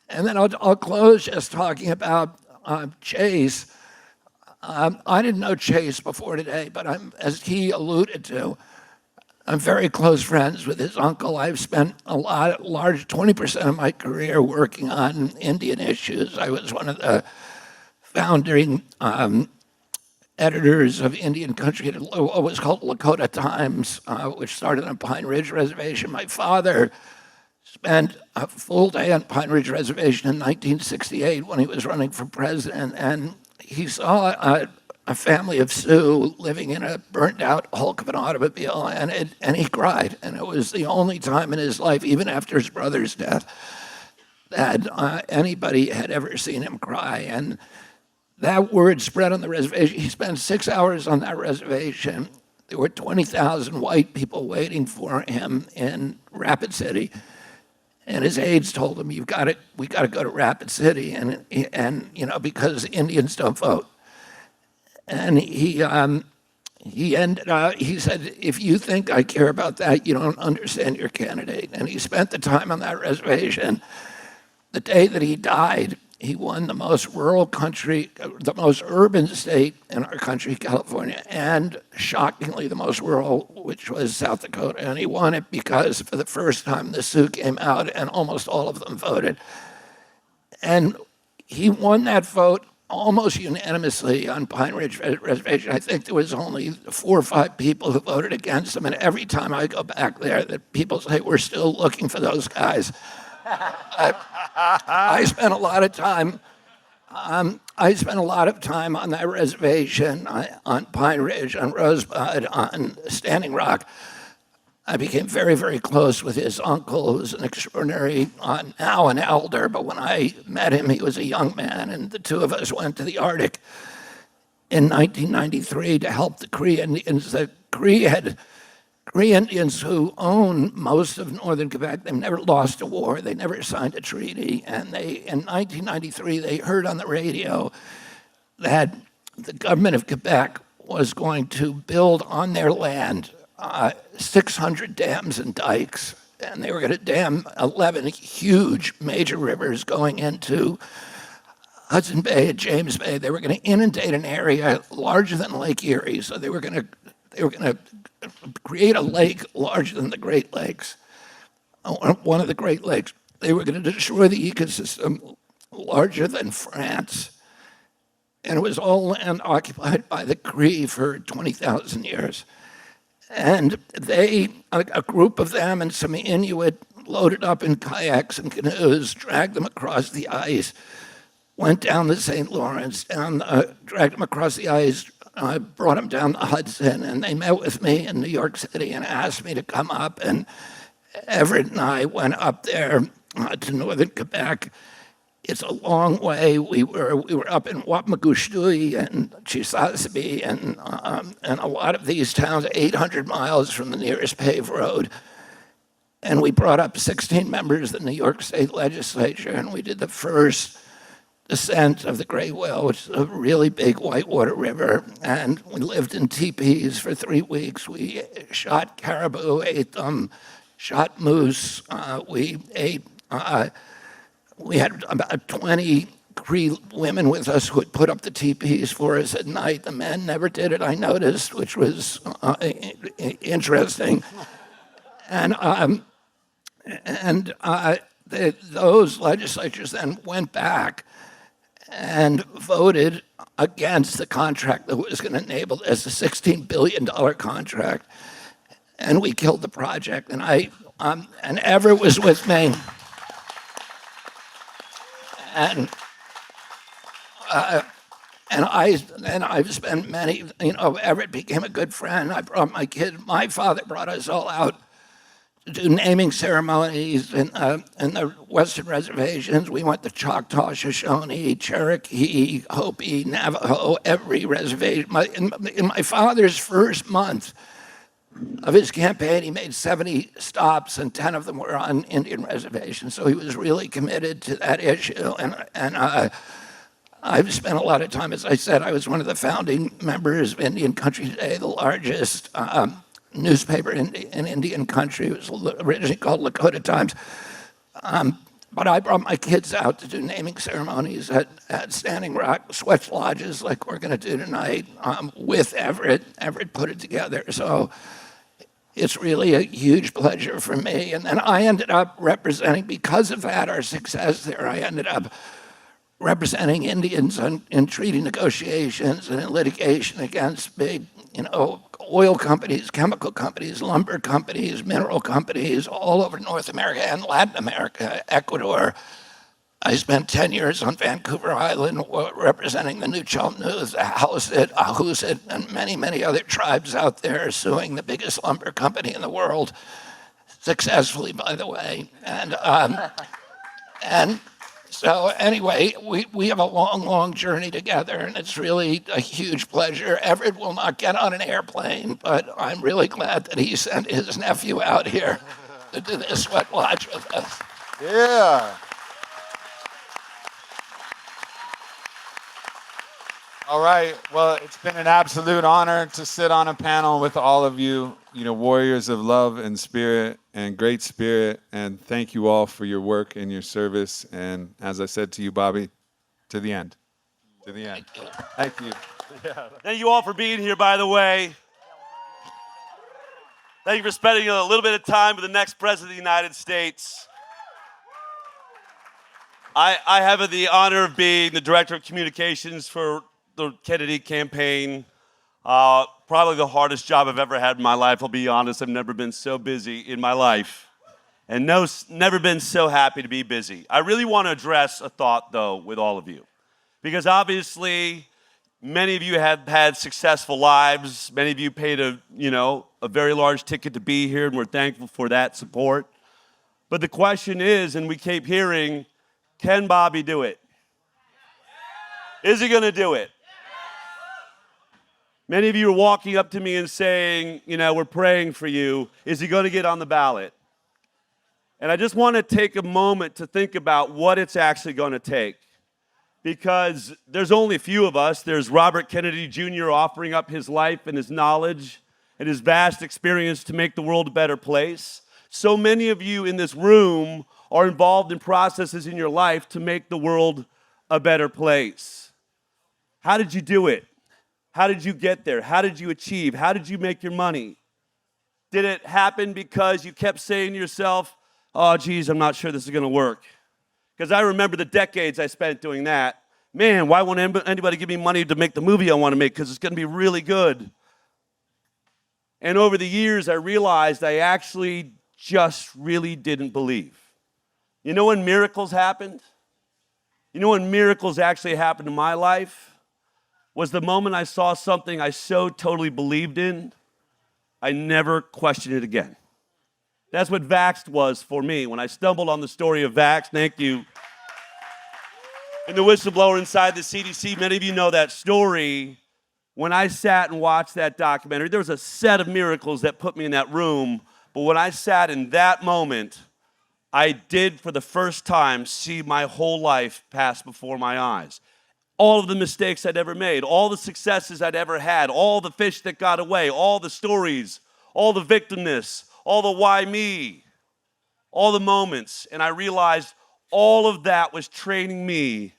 And then I'll close just talking about Chase. I didn't know Chase before today, but as he alluded to, I'm very close friends with his uncle. I've spent large 20% of my career working on Indian issues. I was one of the founding editors of Indian Country, what was called Lakota Times, which started on Pine Ridge Reservation. My father spent a full day on Pine Ridge Reservation in 1968 when he was running for president, and he saw a family of Sioux living in a burnt-out hulk of an automobile, and he cried. And it was the only time in his life, even after his brother's death, that anybody had ever seen him cry. And that word spread on the reservation. He spent 6 hours on that reservation. There were 20,000 white people waiting for him in Rapid City. And his aides told him, we got to go to Rapid City, and because Indians don't vote. And he said, if you think I care about that, you don't understand your candidate. And he spent the time on that reservation. The day that he died, he won the most rural country, the most urban state in our country, California, and shockingly the most rural, which was South Dakota. And he won it because for the first time the Sioux came out and almost all of them voted. And he won that vote almost unanimously on Pine Ridge Reservation. I think there was only 4 or 5 people who voted against him. And every time I go back there, that people say, we're still looking for those guys. I spent a lot of time. I spent a lot of time on that reservation, on Pine Ridge, on Rosebud, on Standing Rock. I became very, very close with his uncle, who's an extraordinary, now an elder, but when I met him, he was a young man, and the two of us went to the Arctic in 1993 to help the Cree Indians. The Cree Indians who own most of northern Quebec, they've never lost a war, they never signed a treaty, and in 1993, they heard on the radio that the government of Quebec was going to build on their land 600 dams and dikes, and they were going to dam 11 huge major rivers going into Hudson Bay and James Bay. They were going to inundate an area larger than Lake Erie, so they were going to create a lake larger than the Great Lakes, one of the Great Lakes. They were going to destroy the ecosystem larger than France, and it was all land occupied by the Cree for 20,000 years. And a group of them and some Inuit loaded up in kayaks and canoes, dragged them across the ice, went down the St. Lawrence, dragged them across the ice, brought them down the Hudson, and they met with me in New York City and asked me to come up. And Everett and I went up there to northern Quebec. It's a long way. We were up in Wapmagooshtui and Chisasibi and a lot of these towns, 800 miles from the nearest paved road. And we brought up 16 members of the New York State Legislature, and we did the first descent of the Gray Whale, which is a really big whitewater river. And we lived in teepees for 3 weeks. We shot caribou, ate them, shot moose. We had about 20 Cree women with us who would put up the teepees for us at night. The men never did it, I noticed, which was interesting. Those legislatures then went back and voted against the contract that was going to enable this, a $16 billion contract. And we killed the project. And Everett was with me. And I've spent many, Everett became a good friend. I brought my kid, my father brought us all out to do naming ceremonies in the Western reservations. We went to Choctaw, Shoshone, Cherokee, Hopi, Navajo, every reservation. In my father's first month of his campaign, he made 70 stops, and 10 of them were on Indian reservations. So he was really committed to that issue. And I've spent a lot of time, as I said, I was one of the founding members of Indian Country Today, the largest newspaper in Indian country. It was originally called Lakota Times. But I brought my kids out to do naming ceremonies at Standing Rock, sweat lodges like we're going to do tonight with Everett. Everett put it together. So It's really a huge pleasure for me. And then I ended up representing, because of that, our success there, I ended up representing Indians in treaty negotiations and in litigation against big, oil companies, chemical companies, lumber companies, mineral companies all over North America and Latin America, Ecuador. I spent 10 years on Vancouver Island representing the Nuu-chah-nulth, the Hausa, Ahusa, and many, many other tribes out there suing the biggest lumber company in the world, successfully, by the way. And so anyway, we have a long, long journey together, and it's really a huge pleasure. Everett will not get on an airplane, but I'm really glad that he sent his nephew out here to do this sweat lodge with us. Yeah. All right. Well, it's been an absolute honor to sit on a panel with all of you, warriors of love and spirit and great spirit. And thank you all for your work and your service. And as I said to you, Bobby, to the end. To the end. Thank you. Thank you all for being here, by the way. Thank you for spending a little bit of time with the next President of the United States. I have the honor of being the Director of Communications for the Kennedy campaign. Probably the hardest job I've ever had in my life. I'll be honest, I've never been so busy in my life. And never been so happy to be busy. I really want to address a thought, though, with all of you. Because obviously, many of you have had successful lives. Many of you paid a very large ticket to be here, and we're thankful for that support. But the question is, and we keep hearing, can Bobby do it? Is he going to do it? Many of you are walking up to me and saying, we're praying for you. Is he going to get on the ballot? And I just want to take a moment to think about what it's actually going to take. Because there's only a few of us. There's Robert Kennedy Jr. offering up his life and his knowledge and his vast experience to make the world a better place. So many of you in this room are involved in processes in your life to make the world a better place. How did you do it? How did you get there? How did you achieve? How did you make your money? Did it happen because you kept saying to yourself, oh, geez, I'm not sure this is going to work? Because I remember the decades I spent doing that. Man, why won't anybody give me money to make the movie I want to make? Because it's going to be really good. And over the years, I realized I actually just really didn't believe. You know when miracles happened? You know when miracles actually happened in my life? Was the moment I saw something I so totally believed in, I never questioned it again. That's what Vaxxed was for me. When I stumbled on the story of Vaxxed, thank you, and the whistleblower inside the CDC, many of you know that story. When I sat and watched that documentary, there was a set of miracles that put me in that room, but when I sat in that moment, I did for the first time see my whole life pass before my eyes. All of the mistakes I'd ever made, all the successes I'd ever had, all the fish that got away, all the stories, all the victimness, all the why me, all the moments. And I realized all of that was training me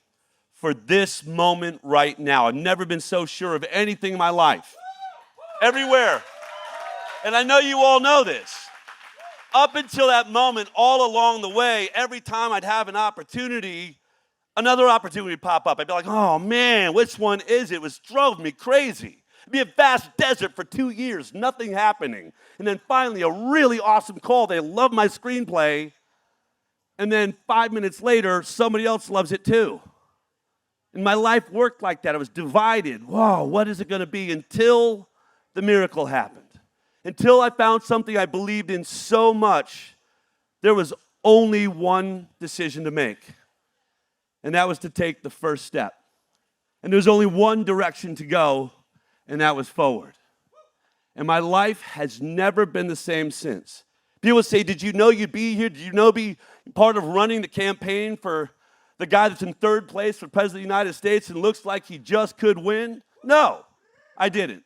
for this moment right now. I've never been so sure of anything in my life. Everywhere. And I know you all know this. Up until that moment, all along the way, every time I'd have an opportunity, another opportunity would pop up. I'd be like, oh man, which one is it? It drove me crazy. It'd be a vast desert for 2 years, nothing happening. And then finally, a really awesome call. They love my screenplay. And then 5 minutes later, somebody else loves it too. And my life worked like that. I was divided. Whoa, what is it going to be? Until the miracle happened. Until I found something I believed in so much, there was only one decision to make. And that was to take the first step. And there was only one direction to go, and that was forward. And my life has never been the same since. People say, did you know you'd be here? Did you know be part of running the campaign for the guy that's in third place for President of the United States and looks like he just could win? No, I didn't.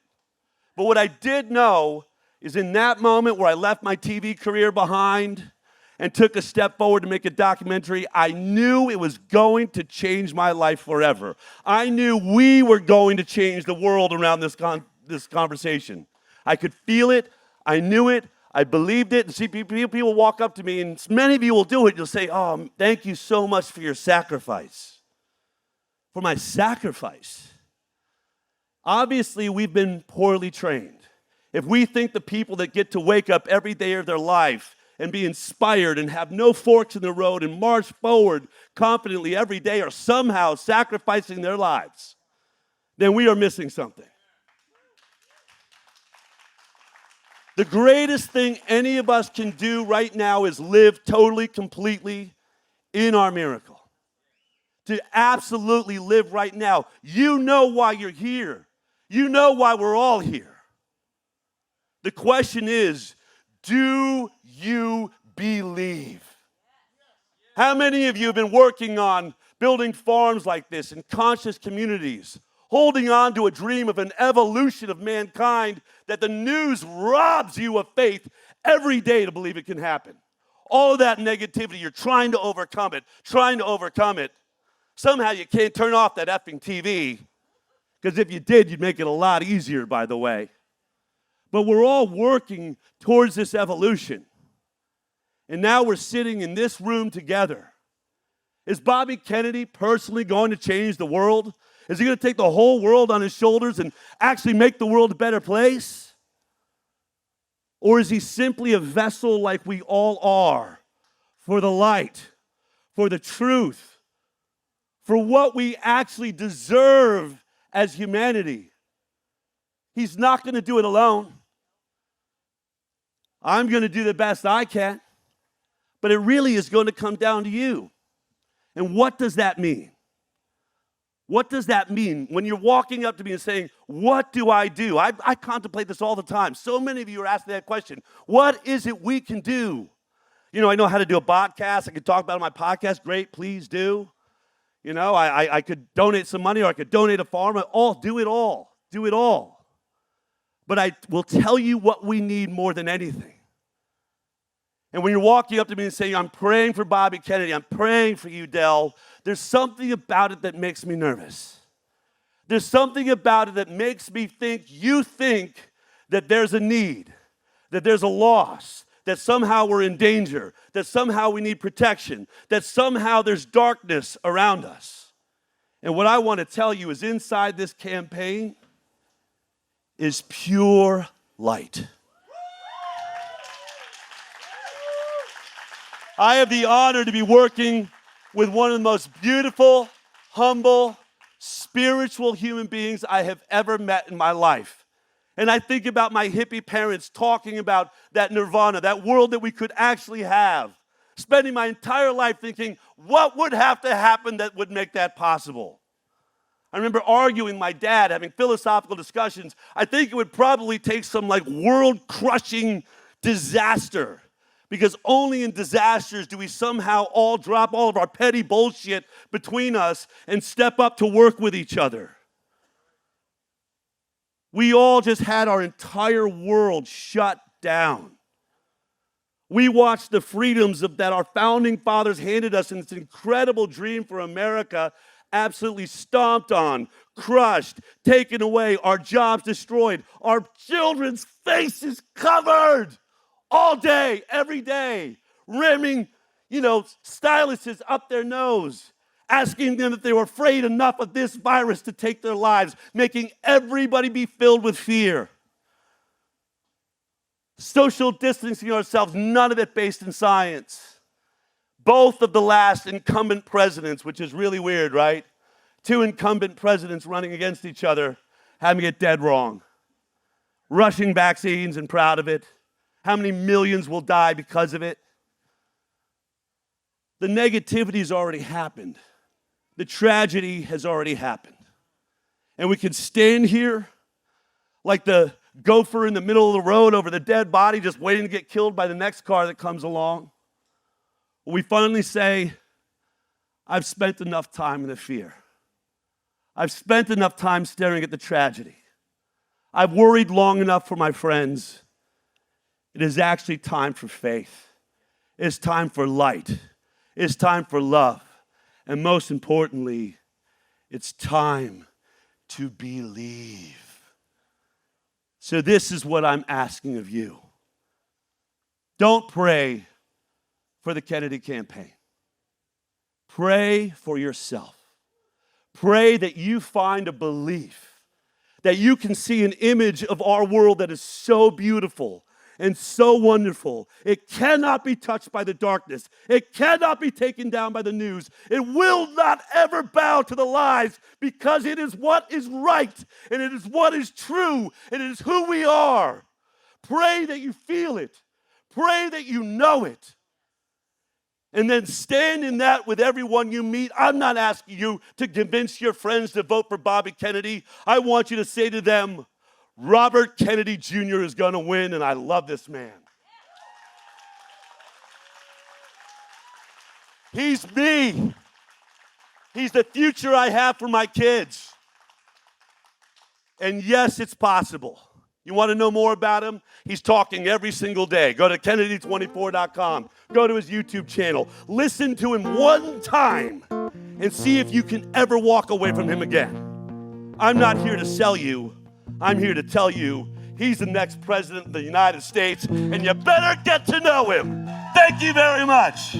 But what I did know is in that moment where I left my TV career behind and took a step forward to make a documentary, I knew it was going to change my life forever. I knew we were going to change the world around this conversation. I could feel it. I knew it. I believed it. And see, people walk up to me, and many of you will do it. You'll say, oh, thank you so much for your sacrifice. For my sacrifice. Obviously, we've been poorly trained. If we think the people that get to wake up every day of their life and be inspired and have no forks in the road and march forward confidently every day are somehow sacrificing their lives, then we are missing something. The greatest thing any of us can do right now is live totally, completely in our miracle. To absolutely live right now. You know why you're here. You know why we're all here. The question is, do you believe? How many of you have been working on building farms like this in conscious communities, holding on to a dream of an evolution of mankind that the news robs you of faith every day to believe it can happen? All of that negativity, you're trying to overcome it, trying to overcome it. Somehow you can't turn off that effing TV, because if you did, you'd make it a lot easier, by the way. But we're all working towards this evolution. And now we're sitting in this room together. Is Bobby Kennedy personally going to change the world? Is he going to take the whole world on his shoulders and actually make the world a better place? Or is he simply a vessel like we all are for the light, for the truth, for what we actually deserve as humanity? He's not going to do it alone. I'm going to do the best I can. But it really is going to come down to you. And what does that mean? What does that mean when you're walking up to me and saying, what do I do? I contemplate this all the time. So many of you are asking that question. What is it we can do? You know, I know how to do a podcast. I could talk about it on my podcast. Great, please do. You know, I could donate some money, or I could donate a farm. Do it all. Do it all. But I will tell you what we need more than anything. And when you're walking up to me and saying, I'm praying for Bobby Kennedy, I'm praying for you, Del, there's something about it that makes me nervous. There's something about it that makes me think you think that there's a need, that there's a loss, that somehow we're in danger, that somehow we need protection, that somehow there's darkness around us. And what I want to tell you is inside this campaign is pure light. I have the honor to be working with one of the most beautiful, humble, spiritual human beings I have ever met in my life. And I think about my hippie parents talking about that nirvana, that world that we could actually have. Spending my entire life thinking, what would have to happen that would make that possible? I remember arguing with my dad, having philosophical discussions. I think it would probably take some like world-crushing disaster. Because only in disasters do we somehow all drop all of our petty bullshit between us and step up to work with each other. We all just had our entire world shut down. We watched the freedoms that our founding fathers handed us in this incredible dream for America absolutely stomped on, crushed, taken away, our jobs destroyed, our children's faces covered. All day, every day, ramming, styluses up their nose, asking them if they were afraid enough of this virus to take their lives, making everybody be filled with fear. Social distancing ourselves, none of it based in science. Both of the last incumbent presidents, which is really weird, right? Two incumbent presidents running against each other, having it dead wrong. Rushing vaccines and proud of it. How many millions will die because of it? The negativity has already happened. The tragedy has already happened. And we can stand here like the gopher in the middle of the road over the dead body just waiting to get killed by the next car that comes along. We finally say, I've spent enough time in the fear. I've spent enough time staring at the tragedy. I've worried long enough for my friends. It is actually time for faith. It's time for light. It's time for love. And most importantly, it's time to believe. So this is what I'm asking of you. Don't pray for the Kennedy campaign. Pray for yourself. Pray that you find a belief, that you can see an image of our world that is so beautiful and so wonderful. It cannot be touched by the darkness. It cannot be taken down by the news. It will not ever bow to the lies, because it is what is right, and it is what is true, and it is who we are. Pray that you feel it. Pray that you know it. And then stand in that with everyone you meet. I'm not asking you to convince your friends to vote for Bobby Kennedy. I want you to say to them, Robert Kennedy Jr. is going to win, and I love this man. He's me. He's the future I have for my kids. And yes, it's possible. You want to know more about him? He's talking every single day. Go to Kennedy24.com. Go to his YouTube channel. Listen to him one time and see if you can ever walk away from him again. I'm not here to sell you. I'm here to tell you he's the next president of the United States, and you better get to know him. Thank you very much.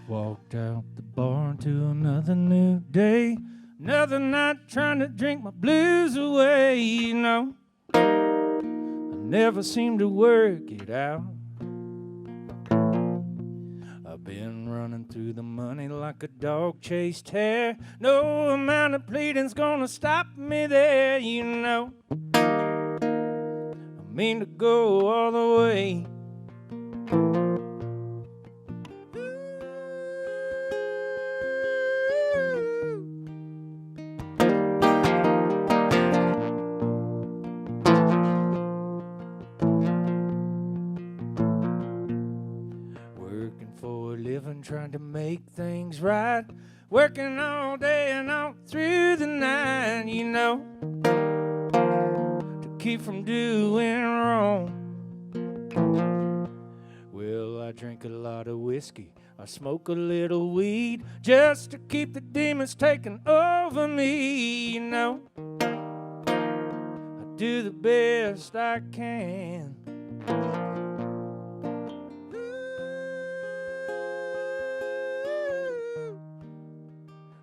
Walked out the bar to another new day. Another night trying to drink my blues away, you know. I never seem to work it out. I've been running through the money like a dog chased hare. No amount of pleading's gonna stop me there, you know. I mean to go all the way. Trying to make things right, working all day and all through the night, you know, to keep from doing wrong. Well, I drink a lot of whiskey, I smoke a little weed, just to keep the demons taking over me, you know. I do the best I can.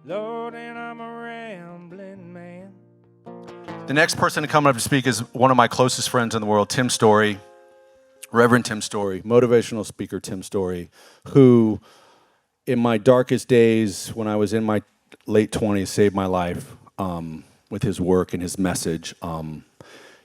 Lord, and I'm a rambling man. The next person to come up to speak is one of my closest friends in the world, Tim Storey, Reverend Tim Storey, motivational speaker Tim Storey, who in my darkest days when I was in my late 20s saved my life with his work and his message. You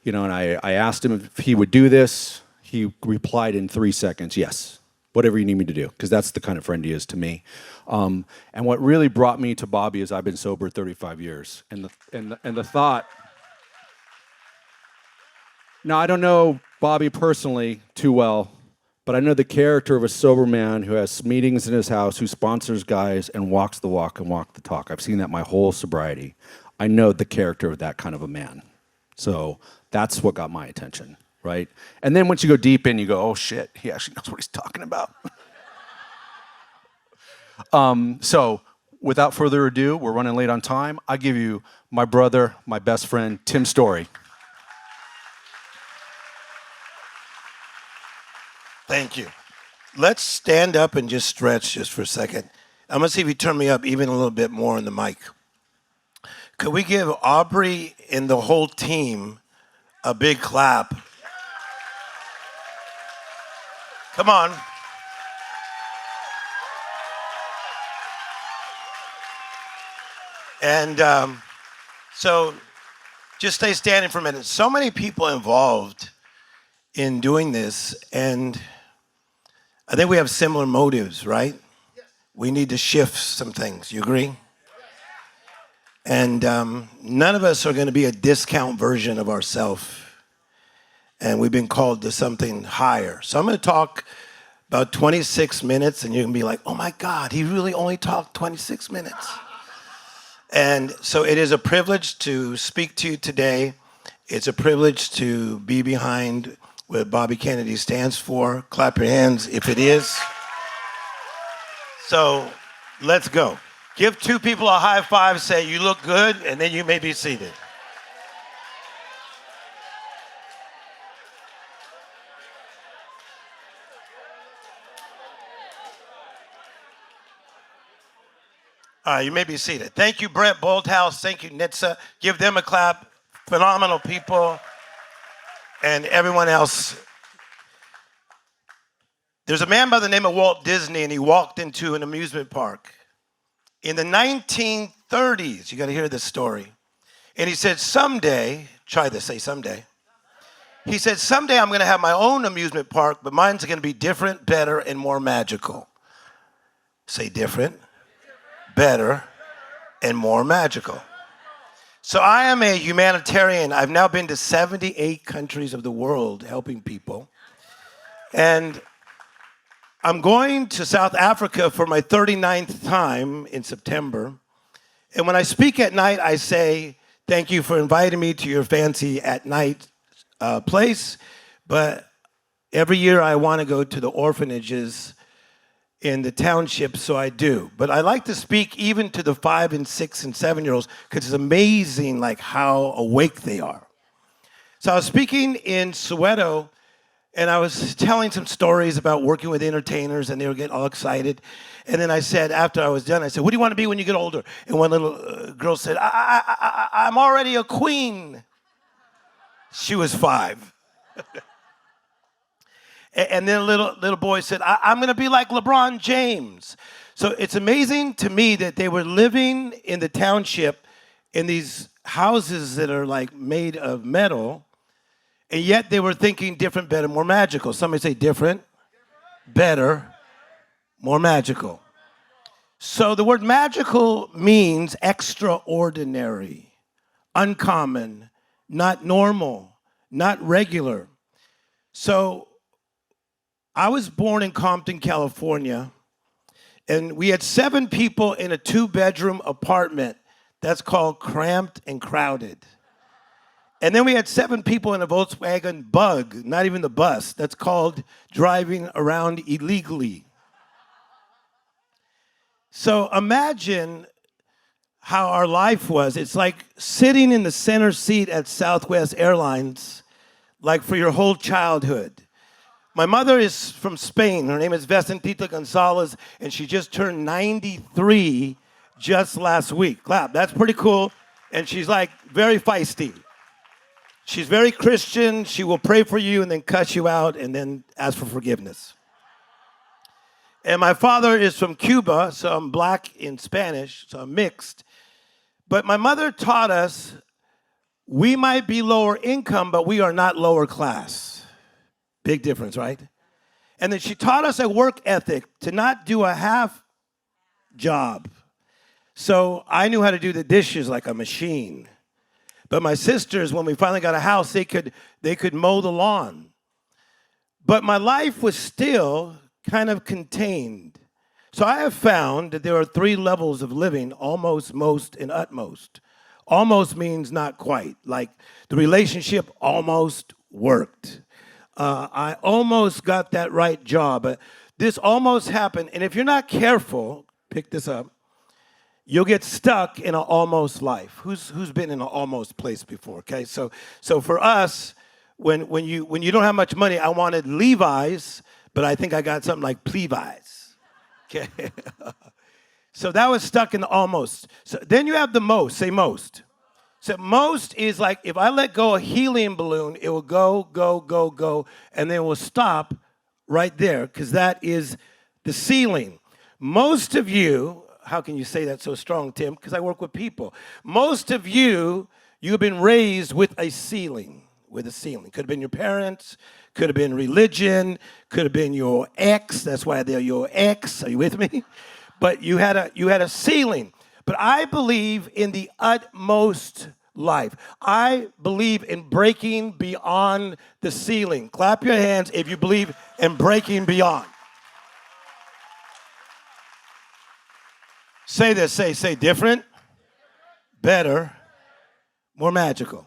know, and I asked him if he would do this. He replied in 3 seconds, yes. Whatever you need me to do, because that's the kind of friend he is to me. And what really brought me to Bobby is I've been sober 35 years, and the thought. Now I don't know Bobby personally too well, but I know the character of a sober man who has meetings in his house, who sponsors guys and walks the walk and walk the talk. I've seen that my whole sobriety. I know the character of that kind of a man. So that's what got my attention. Right? And then once you go deep in, you go, oh shit, he actually knows what he's talking about. So without further ado, we're running late on time. I give you my brother, my best friend, Tim Storey. Thank you. Let's stand up and just stretch just for a second. I'm gonna see if you turn me up even a little bit more on the mic. Could we give Aubrey and the whole team a big clap? Come on. And so just stay standing for a minute. So many people involved in doing this, and I think we have similar motives, right? Yes. We need to shift some things. You agree? Yes. And none of us are going to be a discount version of ourselves. And we've been called to something higher. So I'm going to talk about 26 minutes, and you're going to be like, oh my God, he really only talked 26 minutes. And so it is a privilege to speak to you today. It's a privilege to be behind what Bobby Kennedy stands for. Clap your hands if it is. So let's go. Give two people a high five, say you look good, and then you may be seated. You may be seated. Thank you, Brent Bolthouse. Thank you, Nitsa. Give them a clap. Phenomenal people. And everyone else. There's a man by the name of Walt Disney, and he walked into an amusement park in the 1930s. You got to hear this story. And he said, someday, try this, say someday. He said, someday I'm going to have my own amusement park, but mine's going to be different, better, and more magical. Say different, better, and more magical. So I am a humanitarian. I've now been to 78 countries of the world helping people. And I'm going to South Africa for my 39th time in September. And when I speak at night, I say, thank you for inviting me to your fancy at night place. But every year I want to go to the orphanages in the township, so I do. But I like to speak even to the 5 and 6 and 7-year-olds because it's amazing like how awake they are. So I was speaking in Soweto, and I was telling some stories about working with entertainers, and they were getting all excited. And then I said, after I was done, I said, what do you want to be when you get older? And one little girl said, I'm already a queen. She was 5. And then a little boy said, I'm going to be like LeBron James. So it's amazing to me that they were living in the township in these houses that are like made of metal, and yet they were thinking different, better, more magical. Somebody say different, better, more magical. So the word magical means extraordinary, uncommon, not normal, not regular. So I was born in Compton, California, and we had 7 people in a 2-bedroom apartment. That's called cramped and crowded. And then we had 7 people in a Volkswagen Bug, not even the bus. That's called driving around illegally. So imagine how our life was. It's like sitting in the center seat at Southwest Airlines, like for your whole childhood. My mother is from Spain. Her name is Vicentita Gonzalez, and she just turned 93 just last week. Clap, that's pretty cool. And she's like very feisty. She's very Christian. She will pray for you and then cuss you out and then ask for forgiveness. And my father is from Cuba, so I'm black in Spanish, so I'm mixed. But my mother taught us we might be lower income, but we are not lower class. Big difference, right? And then she taught us a work ethic to not do a half job. So I knew how to do the dishes like a machine. But my sisters, when we finally got a house, they could mow the lawn. But my life was still kind of contained. So I have found that there are 3 levels of living: almost, most, and utmost. Almost means not quite. Like the relationship almost worked. I almost got that right job, but this almost happened. And if you're not careful, pick this up, you'll get stuck in an almost life. Who's been in an almost place before? Okay, so for us, when you don't have much money, I wanted Levi's, but I think I got something like Plevi's. Okay, so that was stuck in the almost. So then you have the most. Say most. So most is like if I let go a helium balloon, it will go, go, go, go, and then it will stop right there because that is the ceiling. Most of you, how can you say that so strong, Tim? Because I work with people. Most of you, you've been raised with a ceiling. Could have been your parents, could have been religion, could have been your ex. That's why they're your ex. Are you with me? But you had a ceiling. But I believe in the utmost life. I believe in breaking beyond the ceiling. Clap your hands if you believe in breaking beyond. Say this, say different, better, more magical.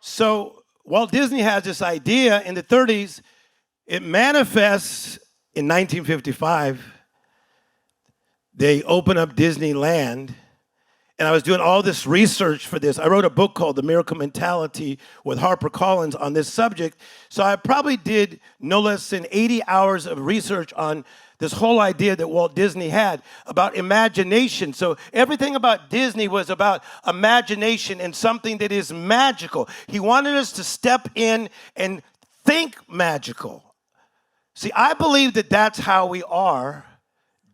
So Walt Disney has this idea in the 30s. It manifests in 1955. They open up Disneyland, And I was doing all this research for this. I wrote a book called The Miracle Mentality with HarperCollins on this subject. So I probably did no less than 80 hours of research on this whole idea that Walt Disney had about imagination. So everything about Disney was about imagination and something that is magical. He wanted us to step in and think magical. See, I believe that that's how we are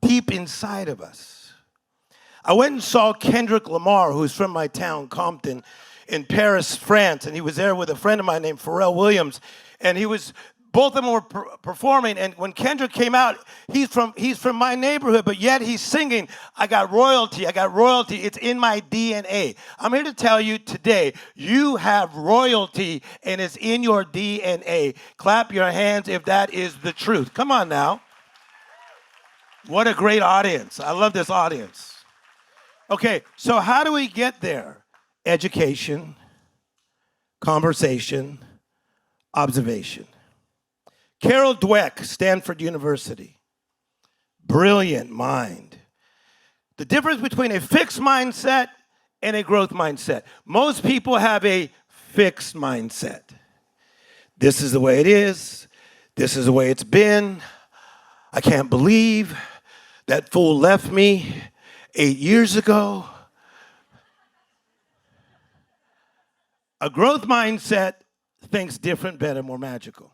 deep inside of us. I went and saw Kendrick Lamar, who's from my town, Compton, in Paris, France, and he was there with a friend of mine named Pharrell Williams, and both of them were performing, and when Kendrick came out, he's from my neighborhood, but yet he's singing, I got royalty, it's in my DNA. I'm here to tell you today, you have royalty, and it's in your DNA. Clap your hands if that is the truth. Come on now. What a great audience. I love this audience. Okay, so how do we get there? Education, conversation, observation. Carol Dweck, Stanford University. Brilliant mind. The difference between a fixed mindset and a growth mindset. Most people have a fixed mindset. This is the way it is. This is the way it's been. I can't believe that fool left me 8 years ago. A growth mindset thinks different, better, more magical.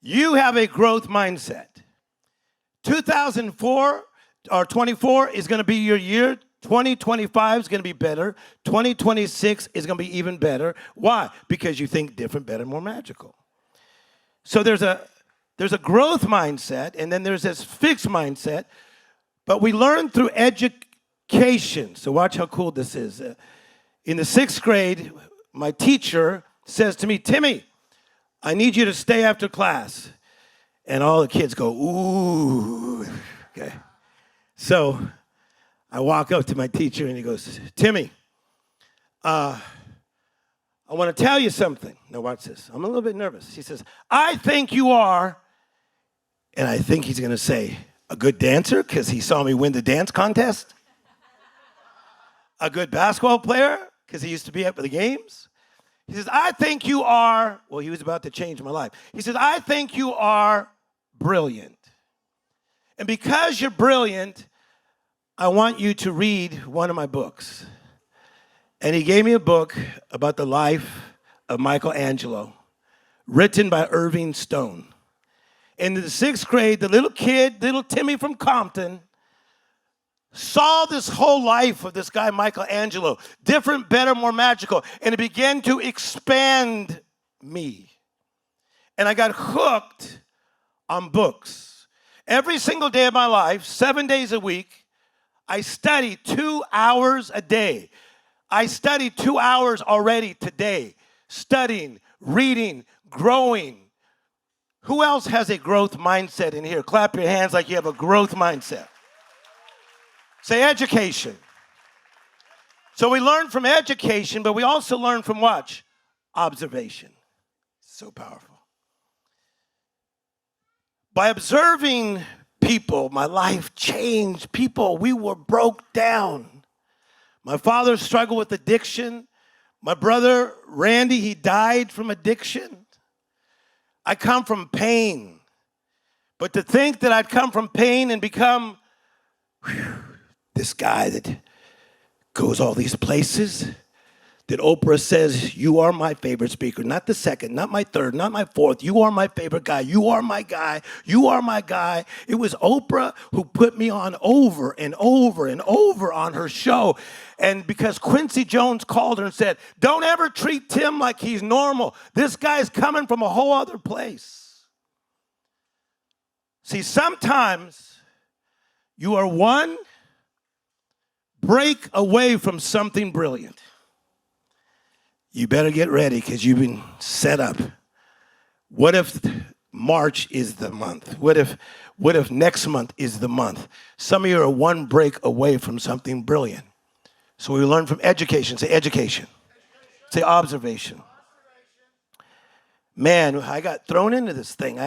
You have a growth mindset. 2004 or 24 is going to be your year. 2025 is going to be better. 2026 is going to be even better. Why? Because you think different, better, more magical. So there's a growth mindset, and then there's this fixed mindset. But we learn through education. So watch how cool this is. In the 6th grade, my teacher says to me, Timmy, I need you to stay after class. And all the kids go, ooh. Okay. So I walk up to my teacher and he goes, Timmy, I want to tell you something. Now watch this. I'm a little bit nervous. He says, I think you are, and I think he's going to say, a good dancer, because he saw me win the dance contest. A good basketball player, because he used to be at the games. He says, I think you are, well, he was about to change my life. He says, I think you are brilliant. And because you're brilliant, I want you to read one of my books. And he gave me a book about the life of Michelangelo, written by Irving Stone. In the 6th grade, the little kid, little Timmy from Compton, saw this whole life of this guy, Michelangelo, different, better, more magical, and it began to expand me. And I got hooked on books. Every single day of my life, 7 days a week, I study 2 hours a day. I studied 2 hours already today, studying, reading, growing. Who else has a growth mindset in here? Clap your hands like you have a growth mindset. Say education. So we learn from education, but we also learn from what? Observation. So powerful. By observing people, my life changed. People, we were broke down. My father struggled with addiction. My brother, Randy, he died from addiction. I come from pain. But to think that I'd come from pain and become this guy that goes all these places, that Oprah says, you are my favorite speaker, not the second, not my third, not my fourth. You are my favorite guy. You are my guy. You are my guy. It was Oprah who put me on over and over and over on her show. And because Quincy Jones called her and said, don't ever treat Tim like he's normal. This guy's coming from a whole other place. See, sometimes you are one break away from something brilliant. You better get ready because you've been set up. What if March is the month? What if next month is the month? Some of you are one break away from something brilliant. So we learn from education. Say education. Say observation. Man, I got thrown into this thing.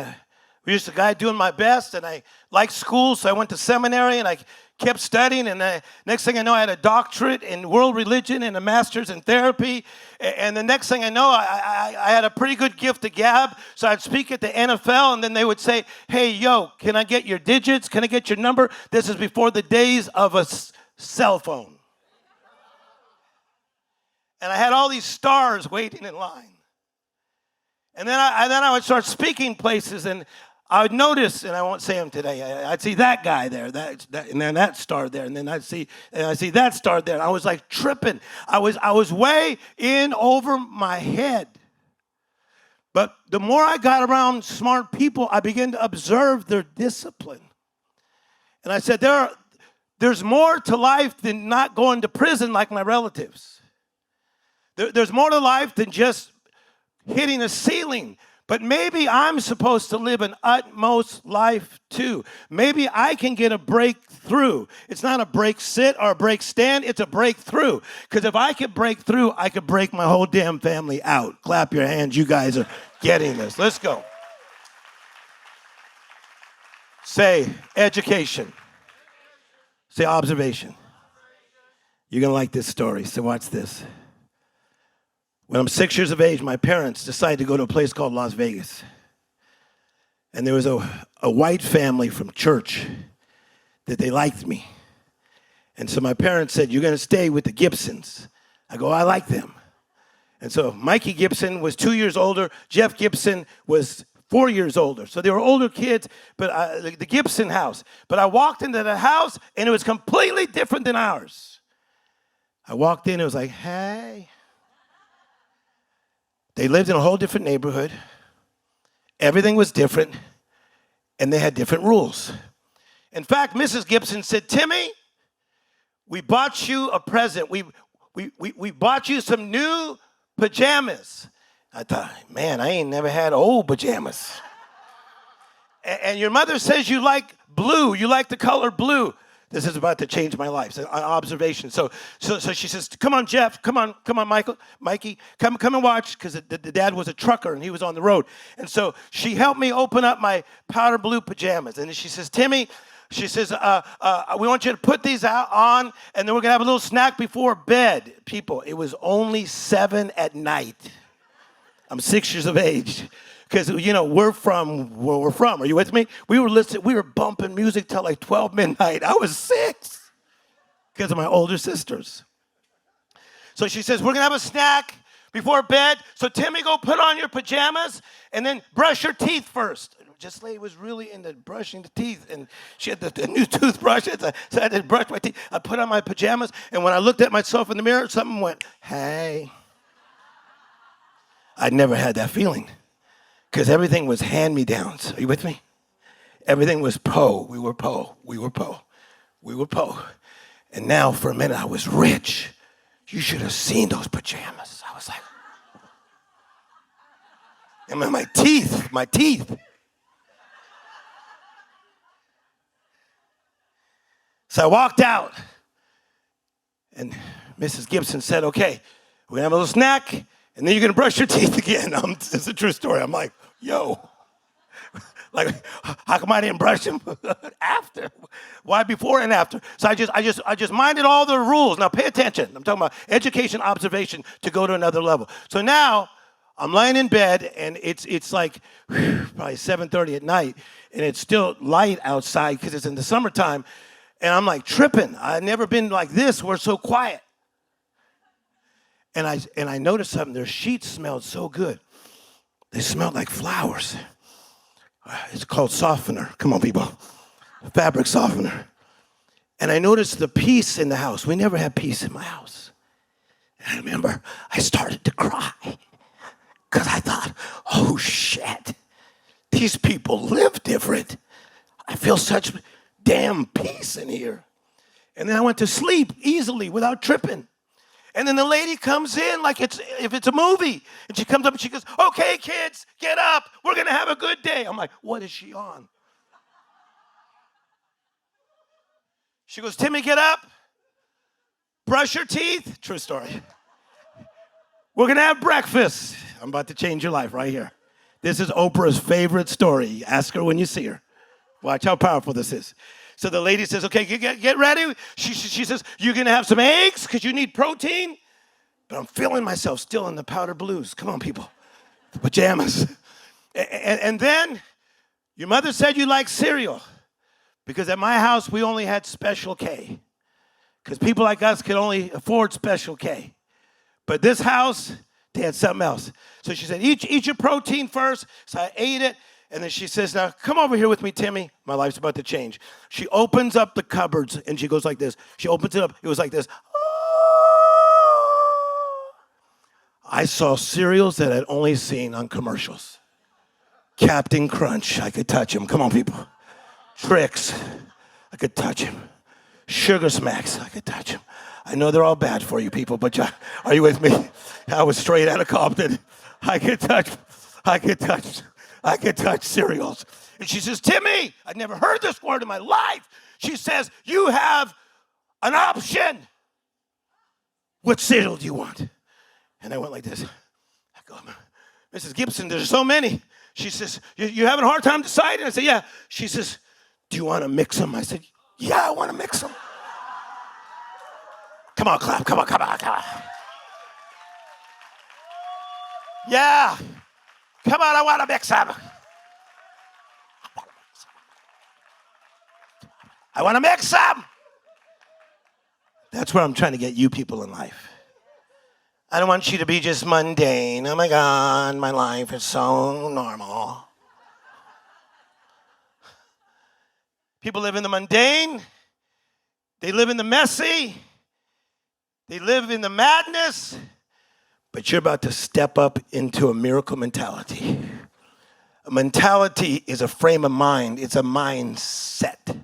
was just a guy doing my best, and I liked school, so I went to seminary, and I kept studying, and next thing I know, I had a doctorate in world religion and a master's in therapy, and the next thing I know, I had a pretty good gift to gab, so I'd speak at the NFL, and then they would say, hey, yo, can I get your digits? Can I get your number? This is before the days of a cell phone. And I had all these stars waiting in line. And then I would start speaking places, and I would notice, and I won't say them today, I'd see that guy there, that, and then that star there, and then I'd see that star there. And I was like tripping. I was way in over my head. But the more I got around smart people, I began to observe their discipline. And I said, there's more to life than not going to prison like my relatives. There's more to life than just hitting a ceiling. But maybe I'm supposed to live an utmost life too. Maybe I can get a breakthrough. It's not a break sit or a break stand, it's a breakthrough. Because if I could break through, I could break my whole damn family out. Clap your hands, you guys are getting this. Let's go. Say education. Say observation. You're going to like this story, so watch this. When I'm 6 years of age, my parents decided to go to a place called Las Vegas. And there was a white family from church that they liked me. And so my parents said, you're going to stay with the Gibsons. I go, I like them. And so Mikey Gibson was 2 years older. Jeff Gibson was 4 years older. So they were older kids, but the Gibson house. But I walked into the house, and it was completely different than ours. I walked in, it was like, hey. They lived in a whole different neighborhood. Everything was different, and they had different rules. In fact, Mrs. Gibson said, Timmy, we bought you a present. We bought you some new pajamas. I thought, man, I ain't never had old pajamas. And your mother says you like blue. You like the color blue. This is about to change my life. So, observation. So she says, come on, Jeff. Come on, Mikey. Come and watch, because the dad was a trucker and he was on the road. And so she helped me open up my powder blue pajamas. And she says, Timmy, she says, we want you to put these on, and then we're going to have a little snack before bed. People, it was only 7 at night. I'm 6 years of age. Because, we're from where we're from. Are you with me? We were bumping music till like 12 midnight. I was 6 because of my older sisters. So she says, we're going to have a snack before bed. So Timmy, go put on your pajamas and then brush your teeth first. Just Lady was really into brushing the teeth, and she had the new toothbrush, so I had to brush my teeth. I put on my pajamas, and when I looked at myself in the mirror, something went, hey. I'd never had that feeling. Because everything was hand-me-downs. Are you with me? Everything was Po. We were Po. We were Po. We were Po. And now, for a minute, I was rich. You should have seen those pajamas. I was like, and my teeth. So I walked out, and Mrs. Gibson said, okay, we're going to have a little snack, and then you're going to brush your teeth again. It's a true story. I'm like, yo, like, how come I didn't brush them after? Why before and after? So I just minded all the rules. Now pay attention. I'm talking about education, observation to go to another level. So now I'm laying in bed, and it's like probably 7:30 at night, and it's still light outside because it's in the summertime, and I'm like tripping. I've never been like this. We're so quiet. And I noticed something. Their sheets smelled so good. They smelled like flowers. It's called softener. Come on, people. Fabric softener. And I noticed the peace in the house. We never had peace in my house. And I remember I started to cry because I thought, oh, shit. These people live different. I feel such damn peace in here. And then I went to sleep easily without tripping. And then the lady comes in like if it's a movie. And she comes up and she goes, okay, kids, get up. We're going to have a good day. I'm like, what is she on? She goes, Timmy, get up. Brush your teeth. True story. We're going to have breakfast. I'm about to change your life right here. This is Oprah's favorite story. Ask her when you see her. Watch how powerful this is. So the lady says, okay, get ready. She says, you're going to have some eggs because you need protein. But I'm feeling myself still in the powder blues. Come on, people. The pajamas. And then your mother said you like cereal. Because at my house, we only had Special K. Because people like us could only afford Special K. But this house, they had something else. So she said, eat your protein first. So I ate it. And then she says, now come over here with me, Timmy. My life's about to change. She opens up the cupboards and she goes like this. She opens it up. It was like this. I saw cereals that I'd only seen on commercials. Captain Crunch, I could touch him. Come on, people. Trix, I could touch him. Sugar Smacks, I could touch him. I know they're all bad for you people, but are you with me? I was straight out of Compton. I could touch cereals. And she says, Timmy, I'd never heard this word in my life. She says, you have an option. What cereal do you want? And I went like this. I go, Mrs. Gibson, there's so many. She says, you having a hard time deciding? I said, yeah. She says, do you want to mix them? I said, yeah, I want to mix them. Come on, clap. Come on. Yeah. Come on, I want to mix them. I want to mix them. That's where I'm trying to get you people in life. I don't want you to be just mundane. Oh my God, my life is so normal. People live in the mundane. They live in the messy. They live in the madness. But you're about to step up into a miracle mentality. A mentality is a frame of mind. It's a mindset.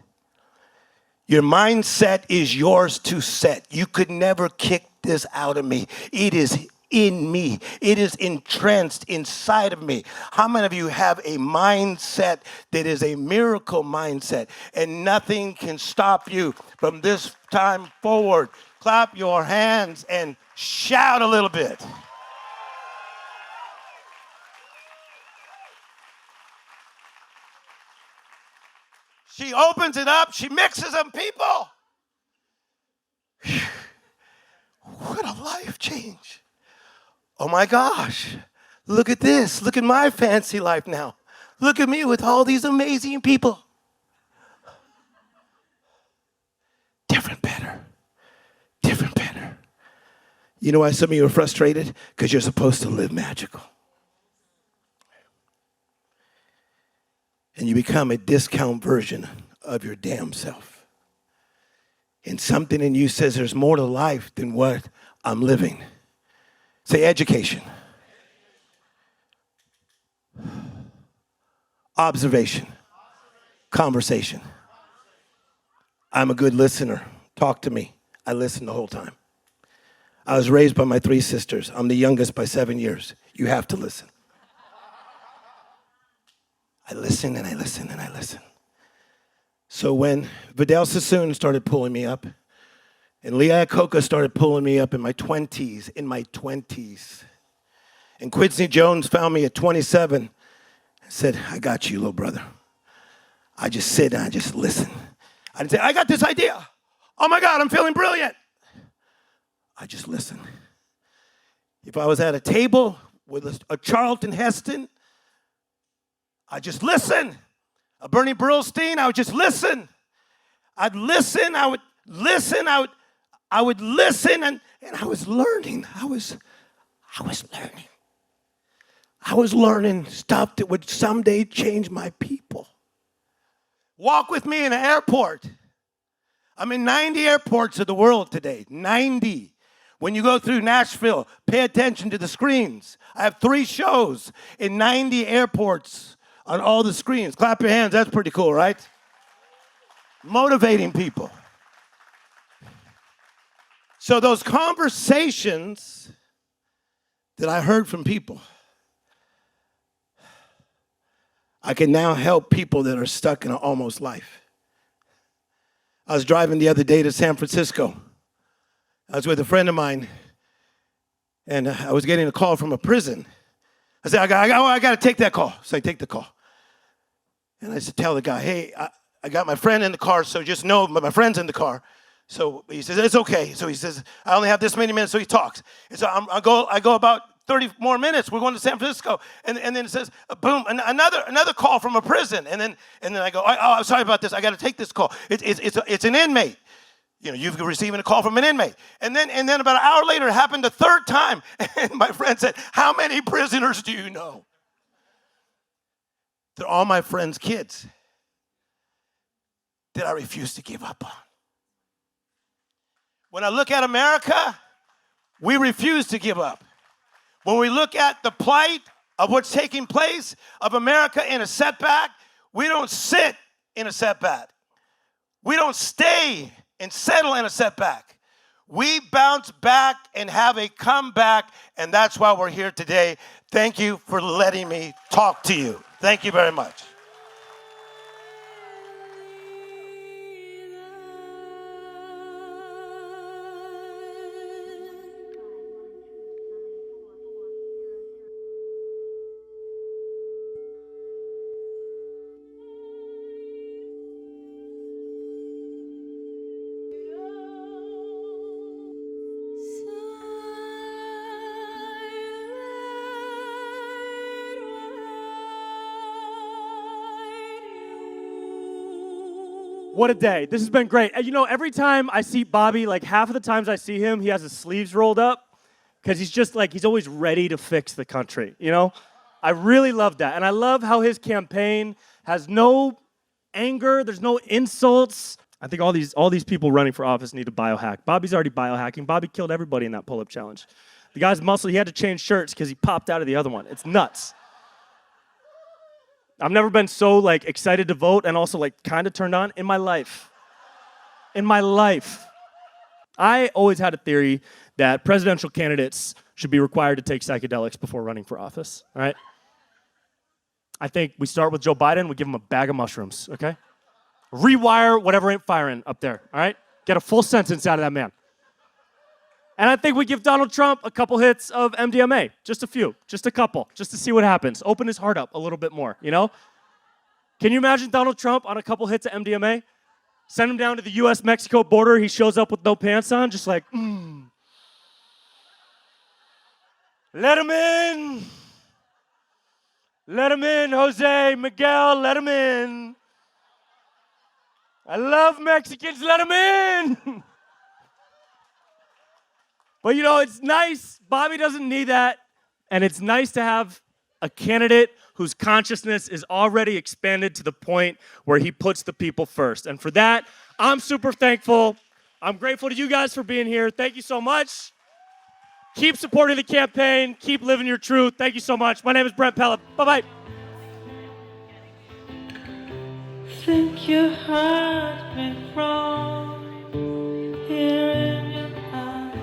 Your mindset is yours to set. You could never kick this out of me. It is in me. It is entranced inside of me. How many of you have a mindset that is a miracle mindset and nothing can stop you from this time forward? Clap your hands and shout a little bit. She opens it up. She mixes them, people. What a life change. Oh my gosh. Look at this. Look at my fancy life now. Look at me with all these amazing people. Different, better. Different, better. You know why some of you are frustrated? Because you're supposed to live magical. And you become a discount version of your damn self. And something in you says there's more to life than what I'm living. Say education. Observation. Conversation. I'm a good listener. Talk to me. I listen the whole time. I was raised by my 3 sisters. I'm the youngest by 7 years. You have to listen. I listen and I listen and I listen. So when Vidal Sassoon started pulling me up, and Lee Iacocca started pulling me up in my 20s, and Quincy Jones found me at 27 and said, I got you, little brother. I just sit and I just listen. I didn't say, I got this idea. Oh my God, I'm feeling brilliant. I just listen. If I was at a table with a Charlton Heston, I just listen. A Bernie Brillstein, I would just listen. I'd listen, I would listen, I would listen, and I was learning. I was learning. I was learning stuff that would someday change my people. Walk with me in an airport. I'm in 90 airports of the world today, 90. When you go through Nashville, pay attention to the screens. I have 3 shows in 90 airports on all the screens. Clap your hands, that's pretty cool, right? Motivating people. So those conversations that I heard from people, I can now help people that are stuck in an almost life. I was driving the other day to San Francisco. I was with a friend of mine, and I was getting a call from a prison. I said, I got to take that call. So I take the call. And I said, tell the guy, hey, I got my friend in the car, so just know my friend's in the car. So he says, it's okay. So he says, I only have this many minutes, so he talks. And so I go about 30 more minutes. We're going to San Francisco. And then it says, boom, another call from a prison. And then I go, oh, I'm sorry about this. I got to take this call. It's an inmate. You know, you've receiving a call from an inmate. And then about an hour later, it happened the third time. And my friend said, how many prisoners do you know? They're all my friend's kids that I refuse to give up on. When I look at America, we refuse to give up. When we look at the plight of what's taking place of America in a setback, we don't sit in a setback. We don't stay and settle in a setback. We bounce back and have a comeback, and that's why we're here today. Thank you for letting me talk to you. Thank you very much. What a day. This has been great. And you know, every time I see Bobby, like half of the times I see him, he has his sleeves rolled up because he's just like, he's always ready to fix the country, you know? I really love that. And I love how his campaign has no anger, there's no insults. I think all these people running for office need to biohack. Bobby's already biohacking. Bobby killed everybody in that pull-up challenge. The guy's muscle, he had to change shirts because he popped out of the other one. It's nuts. I've never been so like excited to vote and also like kind of turned on in my life. In my life. I always had a theory that presidential candidates should be required to take psychedelics before running for office, all right? I think we start with Joe Biden, we give him a bag of mushrooms, okay? Rewire whatever ain't firing up there, all right? Get a full sentence out of that man. And I think we give Donald Trump a couple hits of MDMA, just a few, just a couple, just to see what happens. Open his heart up a little bit more, you know? Can you imagine Donald Trump on a couple hits of MDMA? Send him down to the US-Mexico border, he shows up with no pants on, just like, Let him in. Let him in, Jose, Miguel, let him in. I love Mexicans, let him in. But you know, it's nice. Bobby doesn't need that. And it's nice to have a candidate whose consciousness is already expanded to the point where he puts the people first. And for that, I'm super thankful. I'm grateful to you guys for being here. Thank you so much. Keep supporting the campaign. Keep living your truth. Thank you so much. My name is Brent Pella. Bye-bye. Think your heart went wrong here in your eyes.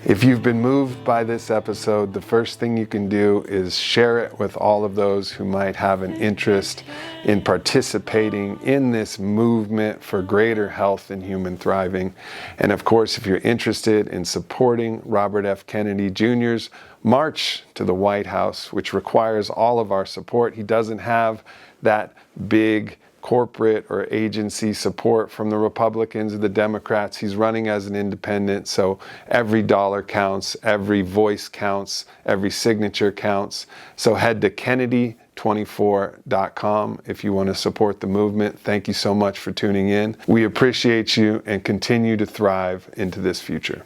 If you've been moved by this episode, the first thing you can do is share it with all of those who might have an interest in participating in this movement for greater health and human thriving. And of course, if you're interested in supporting Robert F. Kennedy Jr.'s march to the White House, which requires all of our support, he doesn't have that big corporate or agency support from the Republicans or the Democrats. He's running as an independent, so every dollar counts, every voice counts, every signature counts. So head to Kennedy24.com if you want to support the movement. Thank you so much for tuning in. We appreciate you and continue to thrive into this future.